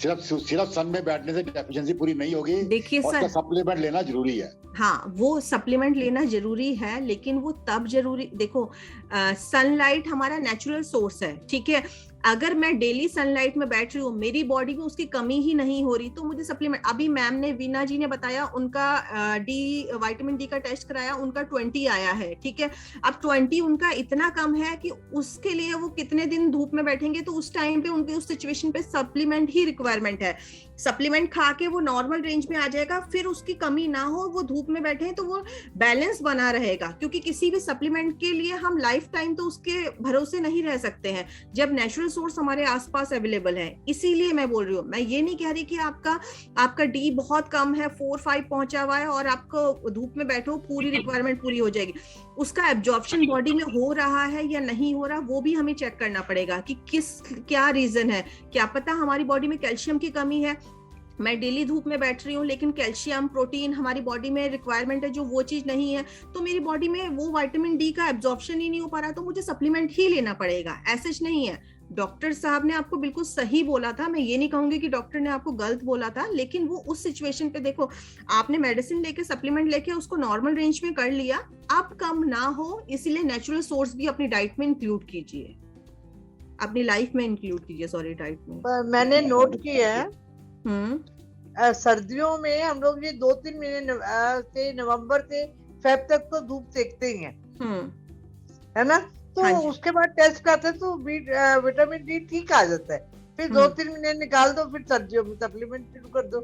सिर्फ सन में बैठने से डेफिशिएंसी पूरी नहीं होगी, देखिए सर, सप्लीमेंट लेना जरूरी है। हाँ, वो सप्लीमेंट लेना जरूरी है, लेकिन वो तब जरूरी, देखो सनलाइट हमारा नेचुरल सोर्स है, ठीक है, अगर मैं डेली सनलाइट में बैठ रही हूँ, मेरी बॉडी में उसकी कमी ही नहीं हो रही, तो मुझे सप्लीमेंट, अभी मैम ने, वीना जी ने बताया उनका विटामिन डी का टेस्ट कराया, उनका 20 आया है, ठीक है, अब 20 उनका इतना कम है कि उसके लिए वो कितने दिन धूप में बैठेंगे, तो उस टाइम पे उनके उस सिचुएशन पे सप्लीमेंट ही रिक्वायरमेंट है। सप्लीमेंट खा के वो नॉर्मल रेंज में आ जाएगा, फिर उसकी कमी ना हो, वो धूप में बैठे तो वो बैलेंस बना रहेगा, क्योंकि किसी भी सप्लीमेंट के लिए हम लाइफ टाइम तो उसके भरोसे नहीं रह सकते हैं जब नेचुरल सोर्स हमारे आसपास अवेलेबल है। इसीलिए मैं बोल रही हूँ, मैं ये नहीं कह रही कि आपका डी बहुत कम है, 4-5 पहुंचा हुआ है और आपको धूप में बैठो पूरी रिक्वायरमेंट पूरी हो जाएगी, उसका एब्जॉर्प्शन बॉडी में हो रहा है या नहीं हो रहा, वो भी हमें चेक करना पड़ेगा कि क्या रीजन है। क्या पता हमारी बॉडी में कैल्शियम की कमी है, मैं डेली धूप में बैठ रही हूँ लेकिन कैल्शियम, प्रोटीन हमारी बॉडी में रिक्वायरमेंट है जो वो चीज नहीं है, तो मेरी बॉडी में वो विटामिन डी का एब्जॉर्प्शन ही नहीं हो पा रहा, तो मुझे सप्लीमेंट ही लेना पड़ेगा। ऐसा नहीं है, डॉक्टर साहब ने आपको बिल्कुल सही बोला था, मैं ये नहीं कहूंगी कि डॉक्टर ने आपको गलत बोला था, लेकिन वो उस सिचुएशन पे, देखो आपने मेडिसिन लेके, सप्लीमेंट लेके उसको नॉर्मल रेंज में कर लिया, अब कम ना हो, इसीलिए नेचुरल सोर्स भी अपनी डाइट में इंक्लूड कीजिए, अपनी लाइफ में इंक्लूड कीजिए, सॉरी डाइट में। मैंने नोट किया है सर्दियों में हम लोग ये 2-3 महीने से नवंबर से फेब तक तो धूप सेकते ही हैं, है ना, तो हाँ उसके बाद टेस्ट करते तो विटामिन डी ठीक आ जाता है, फिर 2-3 महीने निकाल दो, फिर सर्दियों में सप्लीमेंट शुरू कर दो।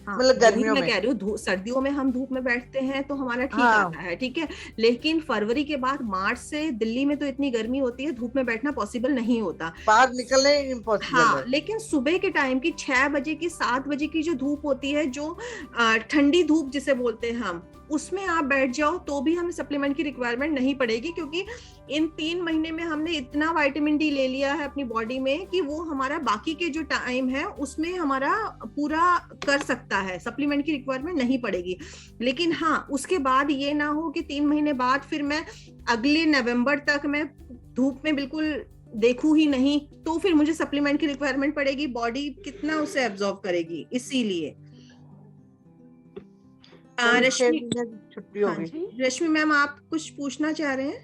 मतलब गर्मियों में कह रही हूँ, सर्दियों में हम धूप में बैठते हैं तो हमारा ठीक आता है, ठीक है, लेकिन फरवरी के बाद मार्च से दिल्ली में तो इतनी गर्मी होती है, धूप में बैठना पॉसिबल नहीं होता, बाहर निकलने इम्पॉसिबल है। लेकिन सुबह के टाइम की 6 बजे की 7 बजे की जो धूप होती है, जो ठंडी धूप जिसे बोलते हैं हम, उसमें आप बैठ जाओ तो भी हमें सप्लीमेंट की रिक्वायरमेंट नहीं पड़ेगी, क्योंकि इन 3 महीने में हमने इतना विटामिन डी ले लिया है अपनी बॉडी में कि वो हमारा बाकी के जो टाइम है उसमें हमारा पूरा कर सकता है, सप्लीमेंट की रिक्वायरमेंट नहीं पड़ेगी। लेकिन हाँ, उसके बाद ये ना हो कि 3 महीने बाद फिर मैं अगले नवंबर तक मैं धूप में बिल्कुल देखूं ही नहीं, तो फिर मुझे सप्लीमेंट की रिक्वायरमेंट पड़ेगी, बॉडी कितना उसे एब्जॉर्ब करेगी। इसीलिए रश्मि मैम, आप कुछ पूछना चाह रहे हैं?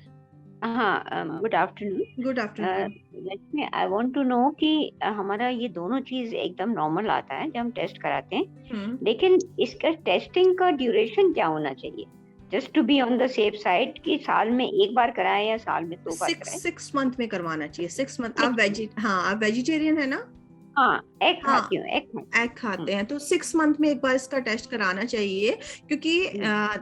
हाँ, good afternoon. Good afternoon. Rashmi, I want to know कि हमारा ये दोनों चीज एकदम नॉर्मल आता है जब हम टेस्ट कराते हैं, लेकिन इसका टेस्टिंग का ड्यूरेशन क्या होना चाहिए, just to be on the safe side, कि साल में एक बार कराएं या साल में 2 बार कराएं? 6 मंथ में करवाना चाहिए। 6 मंथ। आप वेजिटेरियन है ना? हाँ, एग खाती हूँ, एग खाते हैं तो 6 मंथ में एक बार इसका टेस्ट कराना चाहिए, क्योंकि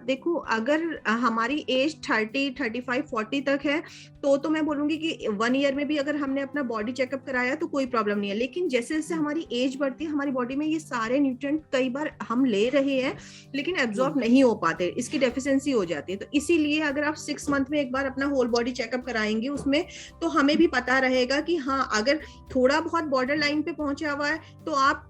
देखो, अगर हमारी एज 30, 35, 40 तक है तो मैं बोलूंगी कि 1 ईयर में भी अगर हमने अपना बॉडी चेकअप कराया तो कोई प्रॉब्लम नहीं है। लेकिन जैसे जैसे हमारी एज बढ़ती है, हमारी बॉडी में ये सारे न्यूट्रिएंट कई बार हम ले रहे हैं लेकिन एब्जॉर्ब नहीं हो पाते, इसकी डेफिशिएंसी हो जाती है। तो इसीलिए अगर आप 6 मंथ में एक बार अपना होल बॉडी चेकअप कराएंगे, उसमें तो हमें भी पता रहेगा कि हाँ, अगर थोड़ा बहुत बॉर्डर लाइन पे पहुंचा हुआ है तो आप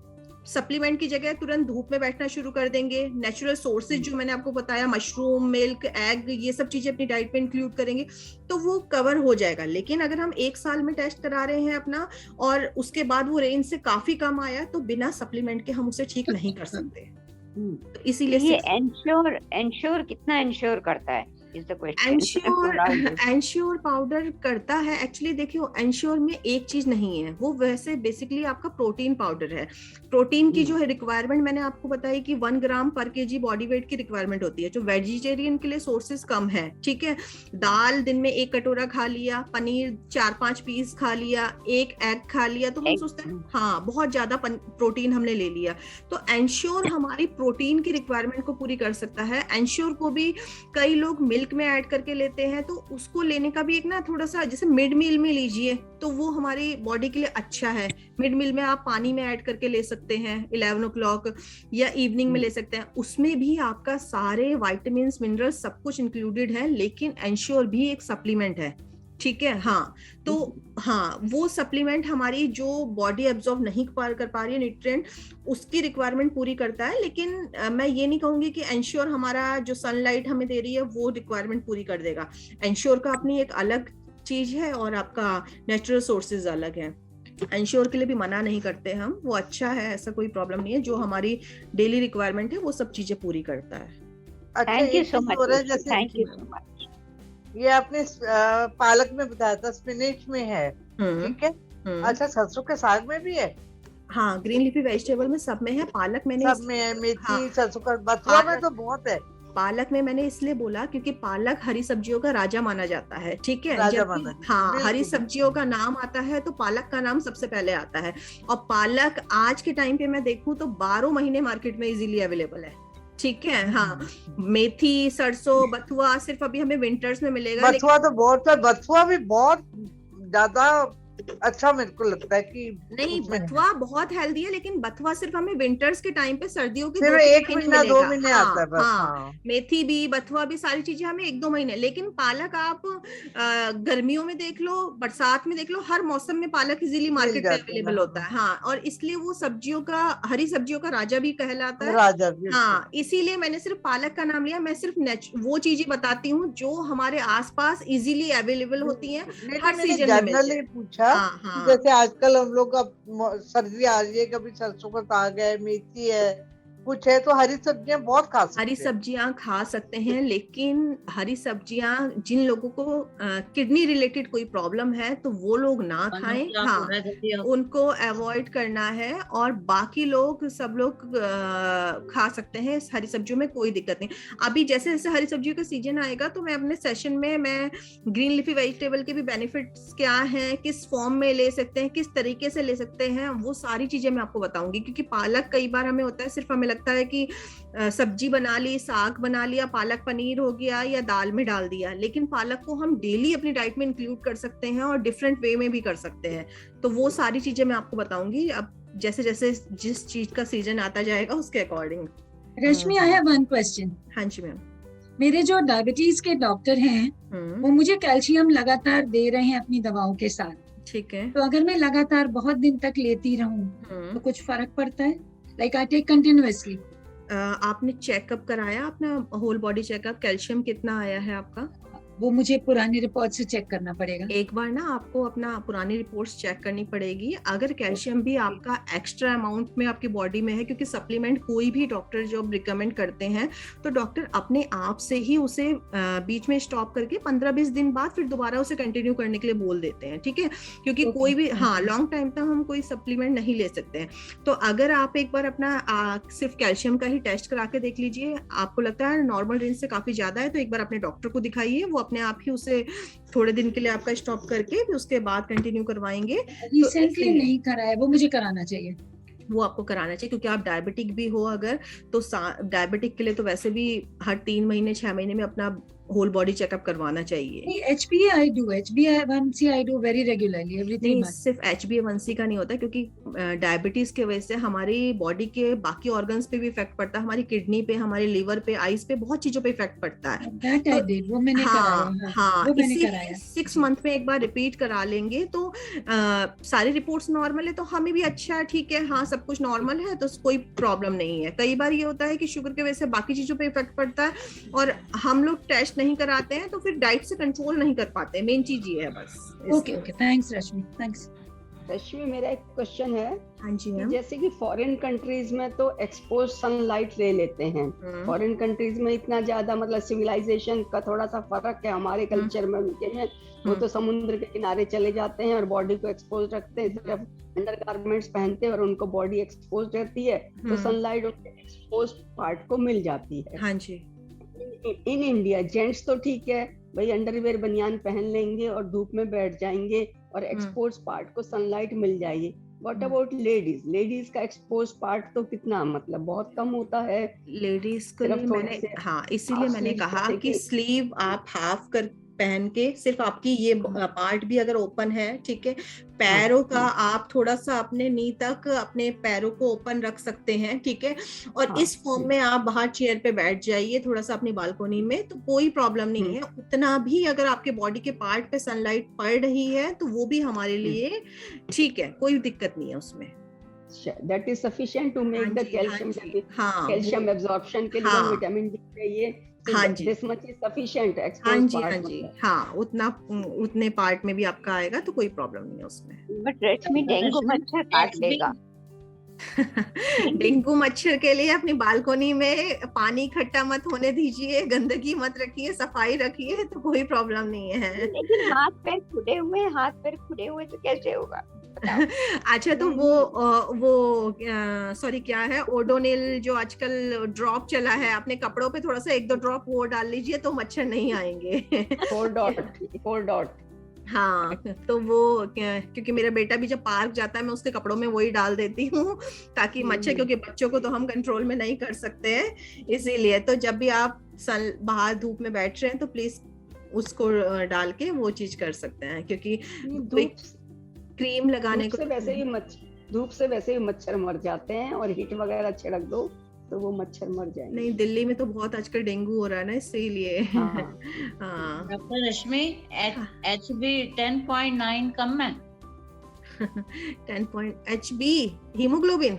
सप्लीमेंट की जगह तुरंत धूप में बैठना शुरू कर देंगे। नेचुरल सोर्सेज जो मैंने आपको बताया, मशरूम, मिल्क, एग, ये सब चीजें अपनी डाइट में इंक्लूड करेंगे तो वो कवर हो जाएगा। लेकिन अगर हम 1 साल में टेस्ट करा रहे हैं अपना और उसके बाद वो रेंज से काफी कम आया तो बिना सप्लीमेंट के हम उसे ठीक नहीं कर सकते। तो इसीलिए ये एंश्योर कितना एंश्योर करता है? एंश्योर पाउडर करता है, एक्चुअली देखिए एंश्योर में एक चीज नहीं है, वो वैसे बेसिकली आपका प्रोटीन पाउडर है। प्रोटीन की जो है रिक्वायरमेंट मैंने आपको बताई कि 1 ग्राम पर केजी बॉडी वेट की रिक्वायरमेंट होती है, जो वेजिटेरियन के लिए सोर्सेज कम है, ठीक है। दाल दिन में 1 कटोरा खा लिया, पनीर 4-5 पीस खा लिया, 1 एग खा लिया, तो हम सोचते हैं हाँ बहुत ज्यादा प्रोटीन हमने ले लिया। तो एंश्योर हमारी प्रोटीन की रिक्वायरमेंट को पूरी कर सकता है। एंश्योर को भी कई लोग मिल्क में ऐड करके लेते हैं, तो उसको लेने का भी एक ना थोड़ा सा, जैसे मिड मील में लीजिए तो वो हमारी बॉडी के लिए अच्छा है। मिड मील में आप पानी में ऐड करके ले सकते हैं 11 o'clock या इवनिंग में ले सकते हैं, उसमें भी आपका सारे विटामिन मिनरल्स सब कुछ इंक्लूडेड है। लेकिन एंश्योर भी एक सप्लीमेंट है, ठीक है। हाँ, तो हाँ, वो सप्लीमेंट हमारी जो बॉडी एब्जॉर्ब नहीं कर पा रही है न्यूट्रिएंट, उसकी रिक्वायरमेंट पूरी करता है। लेकिन मैं ये नहीं कहूंगी कि एंश्योर हमारा जो सनलाइट हमें दे रही है वो रिक्वायरमेंट पूरी कर देगा। एंश्योर का अपनी एक अलग चीज है और आपका नेचुरल सोर्सेज अलग है। एंश्योर के लिए भी मना नहीं करते हम, वो अच्छा है, ऐसा कोई प्रॉब्लम नहीं है। जो हमारी डेली रिक्वायरमेंट है वो सब चीजें पूरी करता है। Thank you so much. Thank you so much. ये आपने पालक में बताया था, स्पिनच में है, ठीक है। अच्छा, सरसों के साग में भी है? हाँ, ग्रीन लीफी वेजिटेबल में सब में है। पालक मैंने सब में है, मेथी, सरसों का, बथुआ में तो बहुत है। पालक में मैंने इसलिए बोला क्योंकि पालक हरी सब्जियों का राजा माना जाता है, ठीक है। हाँ, हरी सब्जियों का नाम आता है तो पालक का नाम सबसे पहले आता है। और पालक आज के टाइम पे मैं देखूं तो 12 महीने मार्केट में इजीली अवेलेबल है, ठीक है। हाँ, मेथी, सरसों, बथुआ सिर्फ अभी हमें विंटर्स में मिलेगा। बथुआ तो बहुत है, बथुआ भी बहुत ज्यादा अच्छा मेरे को लगता है कि नहीं, बथुआ बहुत हेल्दी है, लेकिन बथुआ सिर्फ हमें विंटर्स के टाइम पे, सर्दियों के 1 महीना 2 महीने आता है बस। हाँ, मेथी भी, बथुआ भी, सारी चीजें हमें 1-2 महीने। लेकिन पालक आप गर्मियों में देख लो, बरसात में देख लो, हर मौसम में पालक इजीली मार्केट में अवेलेबल होता है। हाँ, और इसलिए वो सब्जियों का, हरी सब्जियों का राजा भी कहलाता है। राजा भी। हाँ, इसीलिए मैंने सिर्फ पालक का नाम लिया। मैं सिर्फ वो चीजें बताती हूँ जो हमारे आसपास इजीली अवेलेबल होती है, हर सीजन में। पूछा जैसे आजकल हम लोग का सर्दी आ रही है, कभी सरसों का साग है, मेथी है, कुछ है, तो हरी सब्जियां बहुत खा सकते हैं। हरी सब्जियां खा सकते हैं, लेकिन हरी सब्जियां जिन लोगों को किडनी रिलेटेड कोई प्रॉब्लम है तो वो लोग ना खाएं। हाँ, उनको अवॉइड करना है। और बाकी लोग, सब लोग खा सकते हैं हरी सब्जियों में, कोई दिक्कत नहीं। अभी जैसे जैसे हरी सब्जियों का सीजन आएगा तो मैं अपने सेशन में मैं ग्रीन लीफी वेजिटेबल के भी बेनिफिट्स क्या हैं, किस फॉर्म में ले सकते हैं, किस तरीके से ले सकते हैं, वो सारी चीजें मैं आपको बताऊंगी। क्योंकि पालक कई बार हमें होता है सिर्फ हमें लगता है कि सब्जी बना ली, साग बना लिया, पालक पनीर हो गया या दाल में डाल दिया, लेकिन पालक को हम डेली अपनी डाइट में इंक्लूड कर सकते हैं और डिफरेंट वे में भी कर सकते हैं। तो वो सारी चीजें मैं आपको बताऊंगी अब जैसे जैसे जिस चीज का सीजन आता जाएगा उसके according. Rashmi, I have one question. हाँ जी मैम। मेरे जो डायबिटीज के डॉक्टर हैं वो मुझे कैल्शियम लगातार दे रहे हैं अपनी दवाओं के साथ, ठीक है। तो अगर मैं लगातार बहुत दिन तक लेती रहूं तो कुछ फर्क पड़ता है? Like I take continuously. आपने चेकअप कराया अपना, होल बॉडी चेकअप, कैल्शियम कितना आया है आपका? वो मुझे पुरानी रिपोर्ट से चेक करना पड़ेगा। एक बार ना आपको अपना पुरानी रिपोर्ट्स चेक करनी पड़ेगी। अगर कैल्शियम भी आपका एक्स्ट्रा अमाउंट में आपकी बॉडी में है, क्योंकि सप्लीमेंट कोई भी डॉक्टर जो रिकमेंड करते हैं तो डॉक्टर अपने आप से ही उसे बीच में स्टॉप करके 15-20 दिन बाद फिर दोबारा उसे कंटिन्यू करने के लिए बोल देते हैं, ठीक है, क्योंकि कोई भी लॉन्ग टाइम तक हम कोई सप्लीमेंट नहीं ले सकते हैं। तो अगर आप एक बार अपना सिर्फ कैल्शियम का ही टेस्ट करा के देख लीजिए, आपको लगता है नॉर्मल रेंज से काफी ज्यादा है तो एक बार अपने डॉक्टर को दिखाइए, वो अपने आप ही उसे थोड़े दिन के लिए आपका स्टॉप करके फिर उसके बाद कंटिन्यू करवाएंगे। रिसेंटली नहीं कराया, वो मुझे कराना चाहिए। वो आपको कराना चाहिए क्योंकि आप डायबिटिक भी हो अगर, तो डायबिटिक के लिए तो वैसे भी हर 3 महीने 6 महीने में अपना होल बॉडी चेकअप करवाना चाहिए। HbA1c I do very regularly every 3 months। सिर्फ HbA1c का नहीं होता, क्योंकि डायबिटीज के वजह से हमारी बॉडी के बाकी ऑर्गन्स पे भी इफेक्ट पड़ता है, हमारी किडनी पे, हमारे लिवर पे, आईज पे बहुत चीजों पे इफेक्ट पड़ता है। वो मैंने कराया। हाँ, इसी 6 मंथ में एक बार रिपीट करा लेंगे तो सारी रिपोर्ट्स नॉर्मल है तो हमें भी अच्छा है, ठीक है, हाँ सब कुछ नॉर्मल है तो कोई प्रॉब्लम नहीं है। कई बार ये होता है कि शुगर की वजह से बाकी चीजों पे इफेक्ट पड़ता है और हम लोग टेस्ट नहीं कराते हैं तो फिर डाइट से कंट्रोल नहीं कर पाते। मेन चीज ये है बस। ओके, थैंक्स रश्मि, थैंक्स। रश्मि, मेरा एक क्वेश्चन है। हाँ जी मैम। जैसे कि फॉरेन कंट्रीज में तो एक्सपोज सनलाइट ले लेते हैं, फॉरेन कंट्रीज में इतना ज्यादा मतलब सिविलाइजेशन का थोड़ा सा फर्क है हमारे कल्चर में, उनके में वो तो समुद्र के किनारे चले जाते हैं और बॉडी को एक्सपोज रखते हैं, सिर्फ अंडरगारमेंट्स पहनते हैं और उनको बॉडी एक्सपोज रहती है तो सनलाइट उनके एक्सपोज पार्ट को मिल जाती है। हाँ जी। इन इंडिया जेंट्स तो ठीक है भाई, अंडरवेयर बनियान पहन लेंगे और धूप में बैठ जाएंगे और एक्सपोज पार्ट को सनलाइट मिल जाएगी। What about ladies? लेडीज का एक्सपोज पार्ट तो कितना मतलब बहुत कम होता है लेडीज को। इसीलिए मैंने कहा कि स्लीव आप हाफ कर पहन के, सिर्फ आपकी ये पार्ट भी अगर ओपन है, ठीक है, पैरों का आप थोड़ा सा अपने नी तक अपने पैरों को ओपन रख सकते हैं, ठीक है, और इस फॉर्म में आप बाहर चेयर पे बैठ जाइए थोड़ा सा अपनी बालकोनी में, तो कोई प्रॉब्लम नहीं है। उतना भी अगर आपके बॉडी के पार्ट पे सनलाइट पड़ रही है तो वो भी हमारे लिए ठीक है, कोई दिक्कत नहीं है उसमें। That is sufficient to make the calcium absorption के लिए विटामिन डी चाहिए। हाँ जी, this much is sufficient। हाँ जी, हाँ उतने पार्ट में भी आपका आएगा तो कोई प्रॉब्लम नहीं है उसमें। बट रश्मि, डेंगू मच्छर काट लेगा। डेंगू मच्छर के लिए अपनी बालकोनी में पानी इकट्ठा मत होने दीजिए, गंदगी मत रखिए, सफाई रखिए, तो कोई प्रॉब्लम नहीं है। लेकिन हाथ पैर खुले हुए तो कैसे होगा? अच्छा, तो वो सॉरी क्या है, ओडोनिल जो आजकल ड्रॉप चला है, अपने कपड़ों पे थोड़ा सा 1-2 ड्रॉप वो डाल लीजिए तो मच्छर नहीं आएंगे। 4 डॉट। हाँ, तो वो क्योंकि मेरा बेटा भी जब पार्क जाता है मैं उसके कपड़ों में वही डाल देती हूँ ताकि मच्छर, क्योंकि बच्चों को तो हम कंट्रोल में नहीं कर सकते हैं, इसीलिए तो जब भी आप बाहर धूप में बैठ रहे हैं तो प्लीज उसको डाल के वो चीज कर सकते हैं, क्योंकि क्रीम लगाने को धूप से वैसे ही मच्छर मर जाते हैं और हीट वगैरह छिड़क दो तो वो मच्छर मर जाएंगे। नहीं, दिल्ली में तो बहुत आजकल डेंगू हो रहा है ना, इसीलिए। डॉक्टर रश्मि, HB 10.9 कम है। 10 HB हीमोग्लोबिन?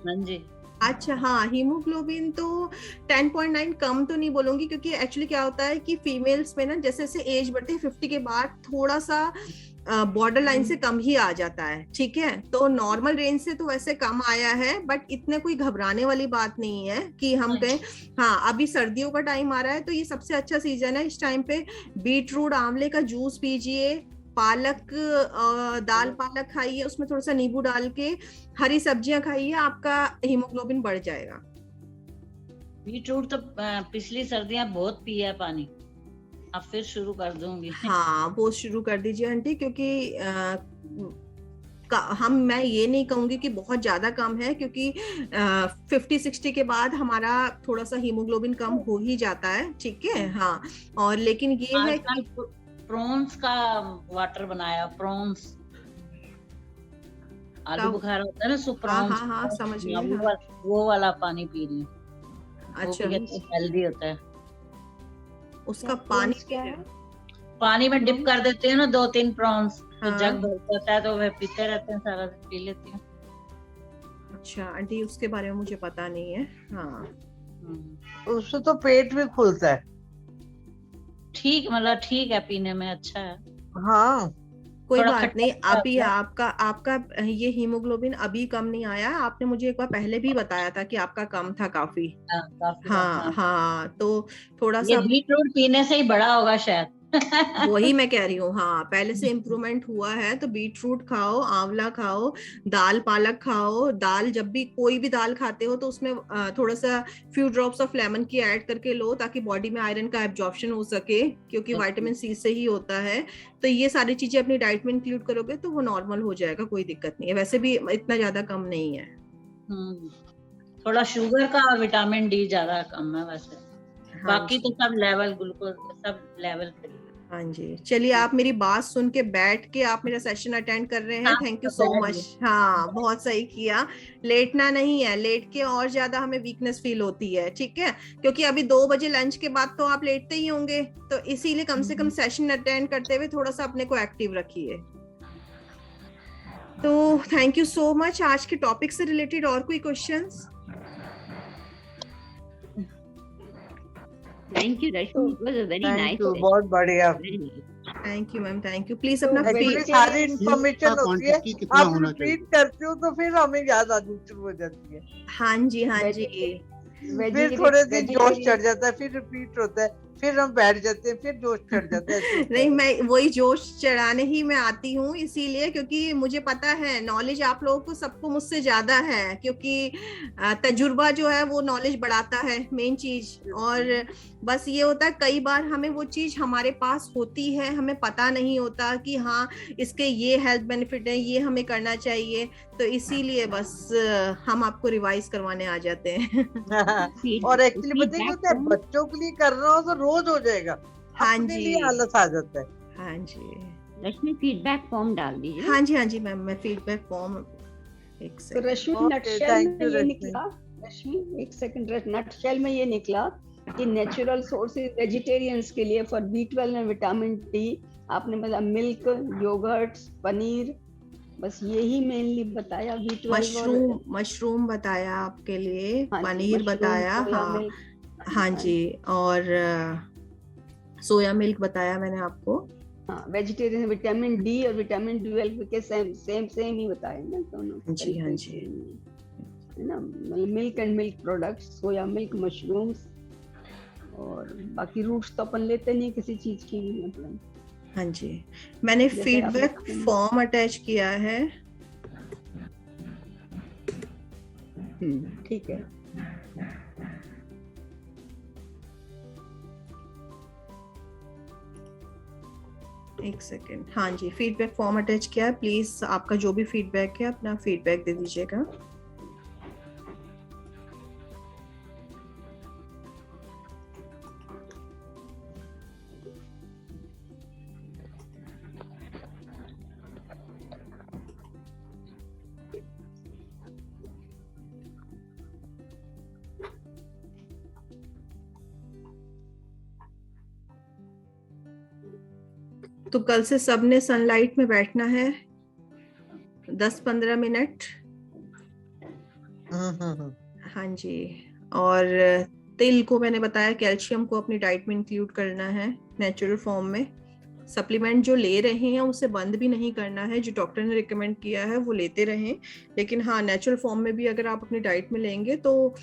हाँ जी। अच्छा, हाँ, हीमोग्लोबिन तो 10.9 कम तो नहीं बोलूंगी, क्योंकि एक्चुअली क्या होता है कि फीमेल्स में ना जैसे जैसे एज बढ़ती है 50 के बाद थोड़ा सा बॉर्डर लाइन से कम ही आ जाता है, ठीक है, तो नॉर्मल रेंज से तो वैसे कम आया है, बट इतने कोई घबराने वाली बात नहीं है कि हम कहें। हाँ, अभी सर्दियों का टाइम आ रहा है तो ये सबसे अच्छा सीजन है, इस टाइम पे बीट रूट आंवले का जूस पीजिए, पालक दाल पालक खाइए, उसमें थोड़ा सा नींबू डाल के, हरी सब्जियां खाइए, आपका हीमोग्लोबिन बढ़ जाएगा। बीट रूट तो पिछली सर्दियां बहुत पिया पानी, अब फिर शुरू कर दूंगी। हाँ, वो शुरू कर दीजिए आंटी, क्योंकि मैं ये नहीं कहूंगी कि बहुत ज्यादा कम है, क्योंकि 50-60 के बाद हमारा थोड़ा सा हीमोग्लोबिन कम हो ही जाता है, ठीक है। हाँ, और लेकिन ये है कि प्रॉन्स का वाटर बनाया, प्रॉन्स आलू बुखारा होता है ना, सो प्रॉन्स, हाँ समझ गई, वो वाला पानी पी रही हूँ। अच्छा, हेल्दी होता है उसका पानी क्या है? पानी में डिप कर देते हैं ना 2-3 प्रॉन्स, तो जग भर जाता है, तो वह पीते रहते हैं, सारा दिन पी लेती हूँ। अच्छा आंटी, उसके बारे में मुझे पता नहीं है। हाँ, उससे तो पेट भी खुलता है। ठीक, मतलब ठीक है, पीने में अच्छा है। हाँ, कोई बात नहीं। अभी आपका ये हीमोग्लोबिन अभी कम नहीं आया, आपने मुझे एक बार पहले भी बताया था कि आपका कम था काफी। हाँ, तो थोड़ा सा बीटरूट पीने से ही बड़ा होगा शायद। वही मैं कह रही हूँ। हाँ, पहले से इम्प्रूवमेंट हुआ है, तो बीट रूट खाओ, आंवला खाओ, दाल पालक खाओ। दाल, जब भी कोई भी दाल खाते हो तो उसमें थोड़ा सा फ्यू ड्रॉप्स ऑफ लेमन की ऐड करके लो, ताकि बॉडी में आयरन का एब्जॉर्प्शन हो सके, क्योंकि विटामिन सी से ही होता है। तो ये सारी चीजें अपनी डाइट में इंक्लूड करोगे तो वो नॉर्मल हो जाएगा, कोई दिक्कत नहीं है। वैसे भी इतना ज्यादा कम नहीं है। थोड़ा शुगर का, विटामिन डी ज्यादा कम है वैसे। बाकी तो sub level, glucose sub level पे। हाँ जी, चलिए, आप मेरी बात सुन के बैठ के आप मेरा सेशन अटेंड कर रहे हैं, थैंक यू सो मच। हाँ, बहुत सही किया। लेटना नहीं है, लेट के और ज्यादा हमें वीकनेस फील होती है, ठीक है, क्योंकि अभी 2 बजे लंच के बाद तो आप लेटते ही होंगे, तो इसीलिए कम से कम सेशन अटेंड करते हुए थोड़ा सा अपने को एक्टिव रखिए। तो थैंक यू सो मच। आज के टॉपिक से रिलेटेड और कोई questions? Thank you, Rashmi. It was a very nice. बहुत बढ़िया। Thank you ma'am, thank you. Please अपना सारी इन्फॉर्मेशन होती है, आप रिपीट करते हो तो फिर हमें याद आनी शुरू हो जाती है। हाँ जी, हाँ जी। फिर थोड़े दिन जोश चढ़ जाता है, फिर रिपीट होता है, फिर हम बैठ जाते हैं, फिर जोश चढ़ जाता है। नहीं, मैं वही जोश चढ़ाने ही मैं आती हूँ, इसीलिए, क्योंकि मुझे पता है नॉलेज आप लोगों को सबको मुझसे ज्यादा है, क्योंकि तजुर्बा जो है वो नॉलेज बढ़ाता है, मेन चीज। और बस ये होता है, कई बार हमें वो चीज हमारे पास होती है, हमें पता नहीं होता कि हाँ इसके ये हेल्थ बेनिफिट है, ये हमें करना चाहिए, तो इसीलिए बस हम आपको रिवाइज करवाने आ जाते हैं। और एक्चुअली बताइए, बच्चों के लिए कर रहा हो तो रोज हो जाएगा, हाँ अपने जी, लिए आलस आ जाता है। हाँ जी। रश्मि, फीडबैक फॉर्म डाल दीजिए। हाँ जी, हाँ जी मैम, मैं फीडबैक फॉर्म एक सेकंड। रश्मि, नटशेल में ये निकला, रश्मि एक सेकंड, नटशेल में ये निकला कि नेचुरल सोर्सेज वेजिटेरियंस के लिए for B12 and vitamin D, आपने मतलब मिल्क, योगर्ट्स, पनीर, बस यही मेनली बताया। B12 मशरूम बताया आपके लिए, पनीर बताया, हाँ जी, और सोया मिल्क बताया मैंने आपको। हाँ, वेजिटेरियन विटामिन डी और विटामिन B12 के सेम ही बताए ना दोनों। जी हाँ जी, है ना, milk and milk products, soya milk, mushrooms, और बाकी रूट्स तो अपन लेते नहीं किसी चीज की, मतलब। हाँ जी, मैंने फीडबैक फॉर्म अटैच किया है। ठीक है। एक सेकेंड, हाँ जी, फीडबैक फॉर्म अटैच किया है। प्लीज आपका जो भी फीडबैक है अपना फीडबैक दे दीजिएगा। तो कल से सबने सनलाइट में बैठना है 10-15 मिनट। हाँ जी, और तिल को मैंने बताया, कैल्शियम को अपनी डाइट में इंक्लूड करना है नेचुरल फॉर्म में। सप्लीमेंट जो ले रहे हैं उसे बंद भी नहीं करना है, जो डॉक्टर ने रिकमेंड किया है वो लेते रहें, लेकिन हाँ नेचुरल फॉर्म में भी अगर आप अपनी डाइट में लेंगे तो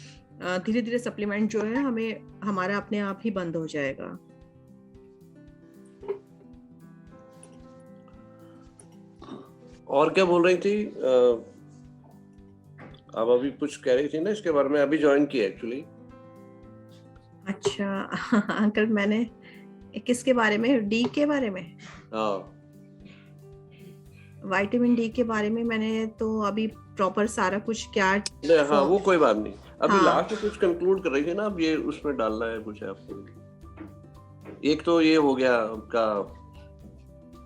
धीरे धीरे सप्लीमेंट जो है हमारा अपने आप ही बंद हो जाएगा। और क्या बोल रही थी आप? अभी कुछ कह रही थी ना इसके बारे में, अभी ज्वाइन किया एक्चुअली। अच्छा अंकल, मैंने किसके बारे में? डी के बारे में? हाँ, विटामिन डी के बारे में मैंने तो अभी प्रॉपर सारा कुछ क्या हाँ वो कोई बात नहीं, अभी लास्ट में कुछ कंक्लूड कर रही थी ना, अब ये उसमें डालना है कुछ आपको। एक तो ये हो गया आपका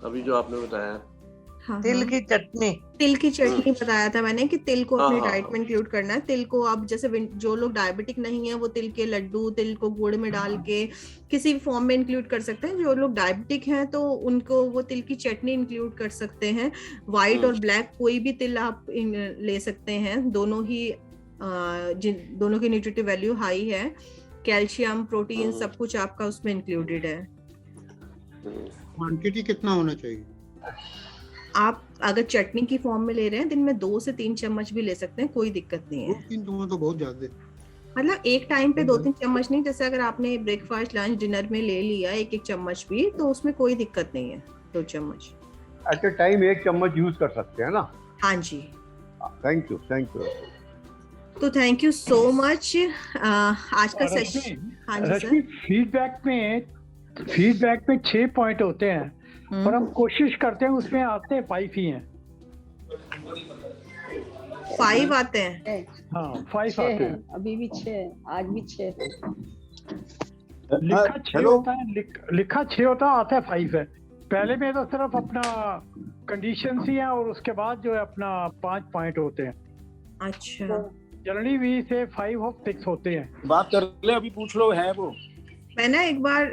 अभी जो आपने बताया तिल की चटनी बताया था मैंने कि तिल को अपनी डाइट में इंक्लूड करना है। तिल को आप जैसे जो लोग डायबिटिक नहीं है वो तिल के लड्डू, तिल को गुड़ में डाल के किसी भी फॉर्म में इंक्लूड कर सकते हैं। जो लोग डायबिटिक हैं तो उनको वो तिल की चटनी इंक्लूड कर सकते हैं। व्हाइट और ब्लैक कोई भी तिल आप ले सकते हैं, दोनों की न्यूट्रिटिव वैल्यू हाई है। कैल्शियम, प्रोटीन सब कुछ आपका उसमें इंक्लूडेड है। क्वांटिटी कितना होना चाहिए? आप अगर चटनी की फॉर्म में ले रहे हैं दिन में 2 से 3 चम्मच भी ले सकते हैं, कोई दिक्कत नहीं है। 2-3 तो बहुत ज्यादा, मतलब एक टाइम पे 2-3 चम्मच नहीं, जैसे अगर आपने ब्रेकफास्ट, लंच, डिनर में ले लिया 1-1 चम्मच भी तो उसमें कोई दिक्कत नहीं है। 2 चम्मच एट अ टाइम 1 चम्मच यूज कर सकते हैं ना? हाँ जी। Thank you. तो थैंक यू सो मच। आज का सेशन, हाँ जी सर। फीडबैक में 6 पॉइंट होते हैं और हम कोशिश करते हैं उसमें आते 5 ही हैं। 5 आते हैं? हाँ 5 आते हैं। अभी भी 6, आज भी 6 लिखा 6 होता है, लिखा 6 होता है, आता है 5 है। पहले में तो सिर्फ अपना कंडीशन ही है और उसके बाद जो है अपना 5 पॉइंट होते हैं। अच्छा, जनरली भी से 5 और 6 होते हैं। बात कर ले, अभी पूछ लो है वो। मैं ना एक बार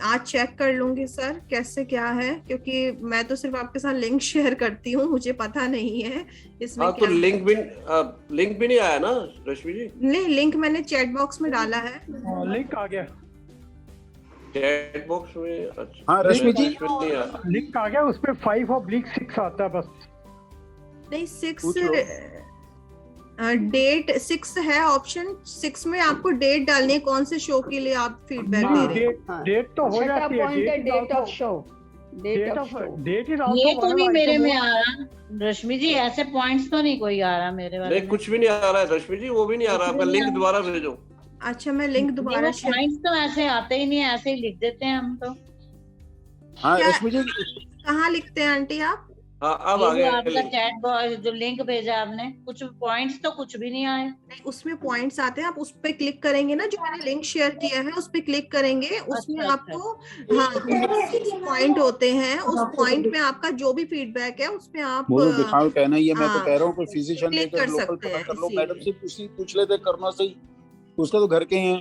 आज चेक कर लूंगी सर कैसे क्या है, क्योंकि मैं तो सिर्फ आपके साथ लिंक शेयर करती हूँ, मुझे पता नहीं है इसमें तो लिंक भी नहीं आया ना रश्मि जी? नहीं, लिंक मैंने चैट बॉक्स में डाला है। लिंक आ गया चैट बॉक्स में? अच्छा हाँ रश्मि जी लिंक आ गया, उसमें 5/6 आता है बस। नहीं 6 डेट 6 है ऑप्शन। 6 में आपको डेट डालनी है, कौन से शो के लिए आप फीडबैक दे रहे हैं। डेट तो हो जाती है, डेट ऑफ शो। ये तो नहीं मेरे में आ रहा रश्मि जी, ऐसे पॉइंट्स तो नहीं कोई आ रहा मेरे वाले। नहीं कुछ भी नहीं आ रहा है रश्मि जी, वो भी नहीं आ रहा। आपका लिंक दोबारा भेजो। अच्छा मैं लिंक दोबारा। पॉइंट्स तो ऐसे आते ही नहीं है, ऐसे ही लिख देते हैं हम तो। हाँ रश्मि जी कहाँ लिखते हैं आंटी आप? हाँ अब आ गया आपका चैट बॉक्स जो लिंक भेजा आपने, कुछ पॉइंट्स तो कुछ भी नहीं आए। नहीं उसमें पॉइंट्स आते हैं, आप उस पे क्लिक करेंगे ना, जो मैंने लिंक शेयर किया है उस पे क्लिक करेंगे, उसमें आपको हाँ 6 पॉइंट होते हैं। उस पॉइंट में आपका जो भी फीडबैक है उसमें आप दिखाओ कहना ही है। मैं तो कह रहा हूँ कोई फिजिशियन लेकर लोकल पता कर लो, मैडम से पूछ लेते करना सही, उसके तो घर के हैं।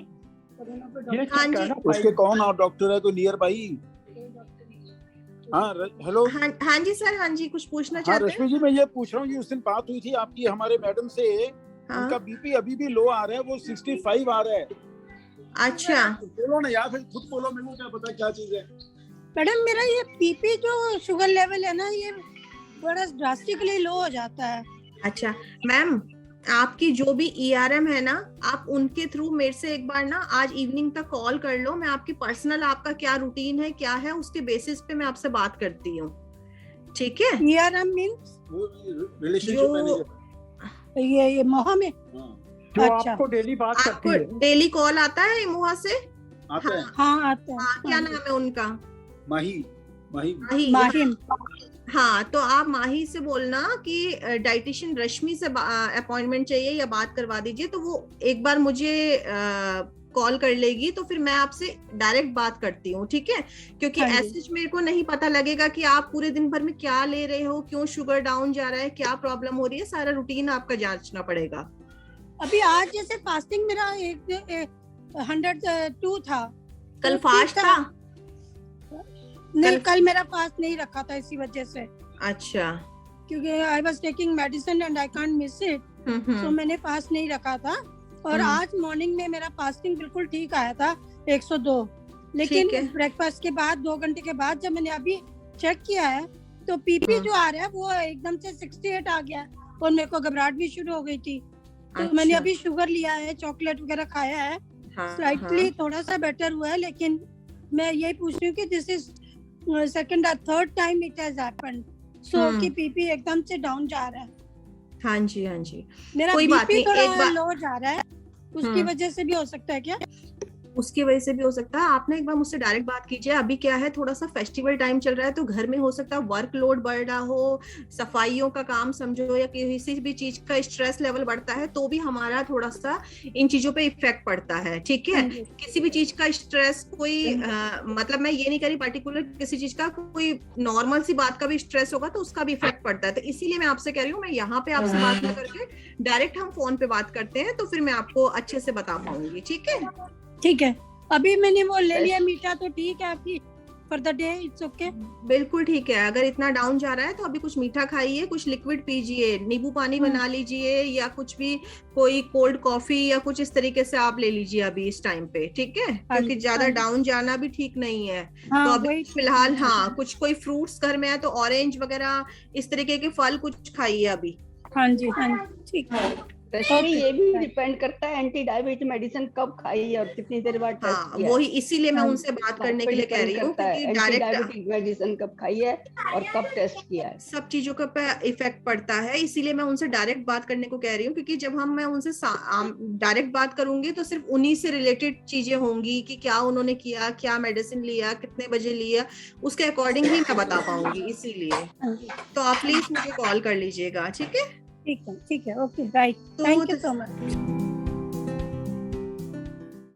हाँ जी उसके कौन और डॉक्टर है कोई नियर बाई? हाँ हेलो। हाँ जी सर, हाँ जी कुछ पूछना चाहते हैं? रश्मि जी मैं ये पूछ रहा हूँ, उस दिन बात हुई थी आपकी हमारे मैडम से, उनका बीपी अभी भी लो आ रहा है, वो 65 आ रहा है। अच्छा बोलो ना यार, फिर खुद बोलो, मेरे को क्या पता क्या चीज है। मैडम मेरा ये बीपी जो शुगर लेवल है ना, ये बड़ा ड्रास्टिकली लो हो जाता है। अच्छा मैम, आपकी जो भी ERM है ना, आप उनके थ्रू मेरे से एक बार ना आज इवनिंग तक कॉल कर लो। मैं आपकी पर्सनल आपका क्या रूटीन है क्या है उसके बेसिस पे मैं आपसे बात करती हूँ, ठीक है? ERM मींस रिलेशनशिप मैनेजर, ये मोहा में जो अच्छा। आपको डेली बात करती है। डेली कॉल आता है मोहा से? आता है? हाँ आता है। क्या नाम है उनका? माही। हाँ तो आप माही से बोलना कि डाइटिशियन रश्मि से अपॉइंटमेंट चाहिए या बात करवा दीजिए, तो वो एक बार मुझे कॉल कर लेगी, तो फिर मैं आपसे डायरेक्ट बात करती हूँ, ठीक है? क्योंकि ऐसे मेरे को नहीं पता लगेगा कि आप पूरे दिन भर में क्या ले रहे हो, क्यों शुगर डाउन जा रहा है, क्या प्रॉब्लम हो रही है, सारा रूटीन आपका जांचना पड़ेगा। अभी आज जैसे फास्टिंग मेरा 102 था। कल फास्ट था? नहीं कल मेरा फास्ट नहीं रखा था इसी वजह से। अच्छा, क्योंकि I was taking medicine and I can't miss it, so मैंने फास्ट नहीं रखा था। और आज मॉर्निंग में मेरा फास्टिंग बिल्कुल ठीक आया था 102, लेकिन ब्रेकफास्ट के बाद 2 घंटे के बाद जब मैंने अभी चेक किया है तो पीपी जो आ रहा है वो एकदम से 68 आ गया और मेरे को घबराहट भी शुरू हो गई थी। तो मैंने अभी शुगर लिया है, चॉकलेट वगैरह खाया है, स्लाइटली थोड़ा सा बेटर हुआ है। लेकिन मैं यही पूछ रही हूँ कि दिस इज सेकंड और third time it has happened, so कि पीपी एकदम से डाउन जा रहा है। हाँ जी हाँ जी, मेरा कोई बात नहीं, एक बार लो जा रहा है, उसकी वजह से भी हो सकता है क्या? उसकी वजह से भी हो सकता है। आपने एक बार मुझसे डायरेक्ट बात कीजिए। अभी क्या है, थोड़ा सा फेस्टिवल टाइम चल रहा है, तो घर में हो सकता है वर्कलोड बढ़ रहा हो, सफाइयों का काम समझो, या किसी भी चीज का स्ट्रेस लेवल बढ़ता है, तो भी हमारा थोड़ा सा इन चीजों पे इफेक्ट पड़ता है। ठीक है, किसी भी चीज का स्ट्रेस, कोई मतलब मैं ये नहीं करी पर्टिकुलर किसी चीज का, कोई नॉर्मल सी बात का भी स्ट्रेस होगा तो उसका भी इफेक्ट पड़ता है। तो इसीलिए मैं आपसे कह रही हूँ, मैं यहाँ पे आपसे बात ना करके डायरेक्ट हम फोन पे बात करते हैं, तो फिर मैं आपको अच्छे से बता पाऊंगी। ठीक है? ठीक है, अभी मैंने वो ले लिया मीठा, तो ठीक है आपकी for the day, it's okay. बिल्कुल ठीक है। अगर इतना डाउन जा रहा है तो अभी कुछ मीठा खाइए, कुछ लिक्विड पीजिए, नींबू पानी बना लीजिए, या कुछ भी कोई कोल्ड कॉफी या कुछ इस तरीके से आप ले लीजिए अभी इस टाइम पे। ठीक है, क्योंकि ज्यादा डाउन जाना भी ठीक नहीं है। तो अभी फिलहाल हाँ, कुछ कोई फ्रूट्स घर में है तो ऑरेंज वगैरह इस तरीके के फल कुछ खाइए अभी। हाँ जी, हाँ जी, ठीक है। रश्मि, ये भी डिपेंड करता है एंटी डायबिटीज मेडिसिन कब खाई और कितनी देर बाद टेस्ट किया। वही इसीलिए मैं उनसे बात करने के लिए कह रही हूँ, क्योंकि एंटी डायबिटीज मेडिसिन कब खाई है और कब टेस्ट किया है, सब चीजों का इफेक्ट पड़ता है। इसीलिए मैं उनसे डायरेक्ट बात करने को कह रही हूँ, क्योंकि जब मैं उनसे डायरेक्ट बात करूंगी तो सिर्फ उन्हीं से रिलेटेड चीजें होंगी कि क्या उन्होंने किया, क्या मेडिसिन लिया, कितने बजे लिया, उसके अकॉर्डिंग ही मैं बता पाऊंगी। इसीलिए तो आप प्लीज मुझे कॉल कर लीजिएगा। ठीक है? ठीक है, okay, right, thank you so much.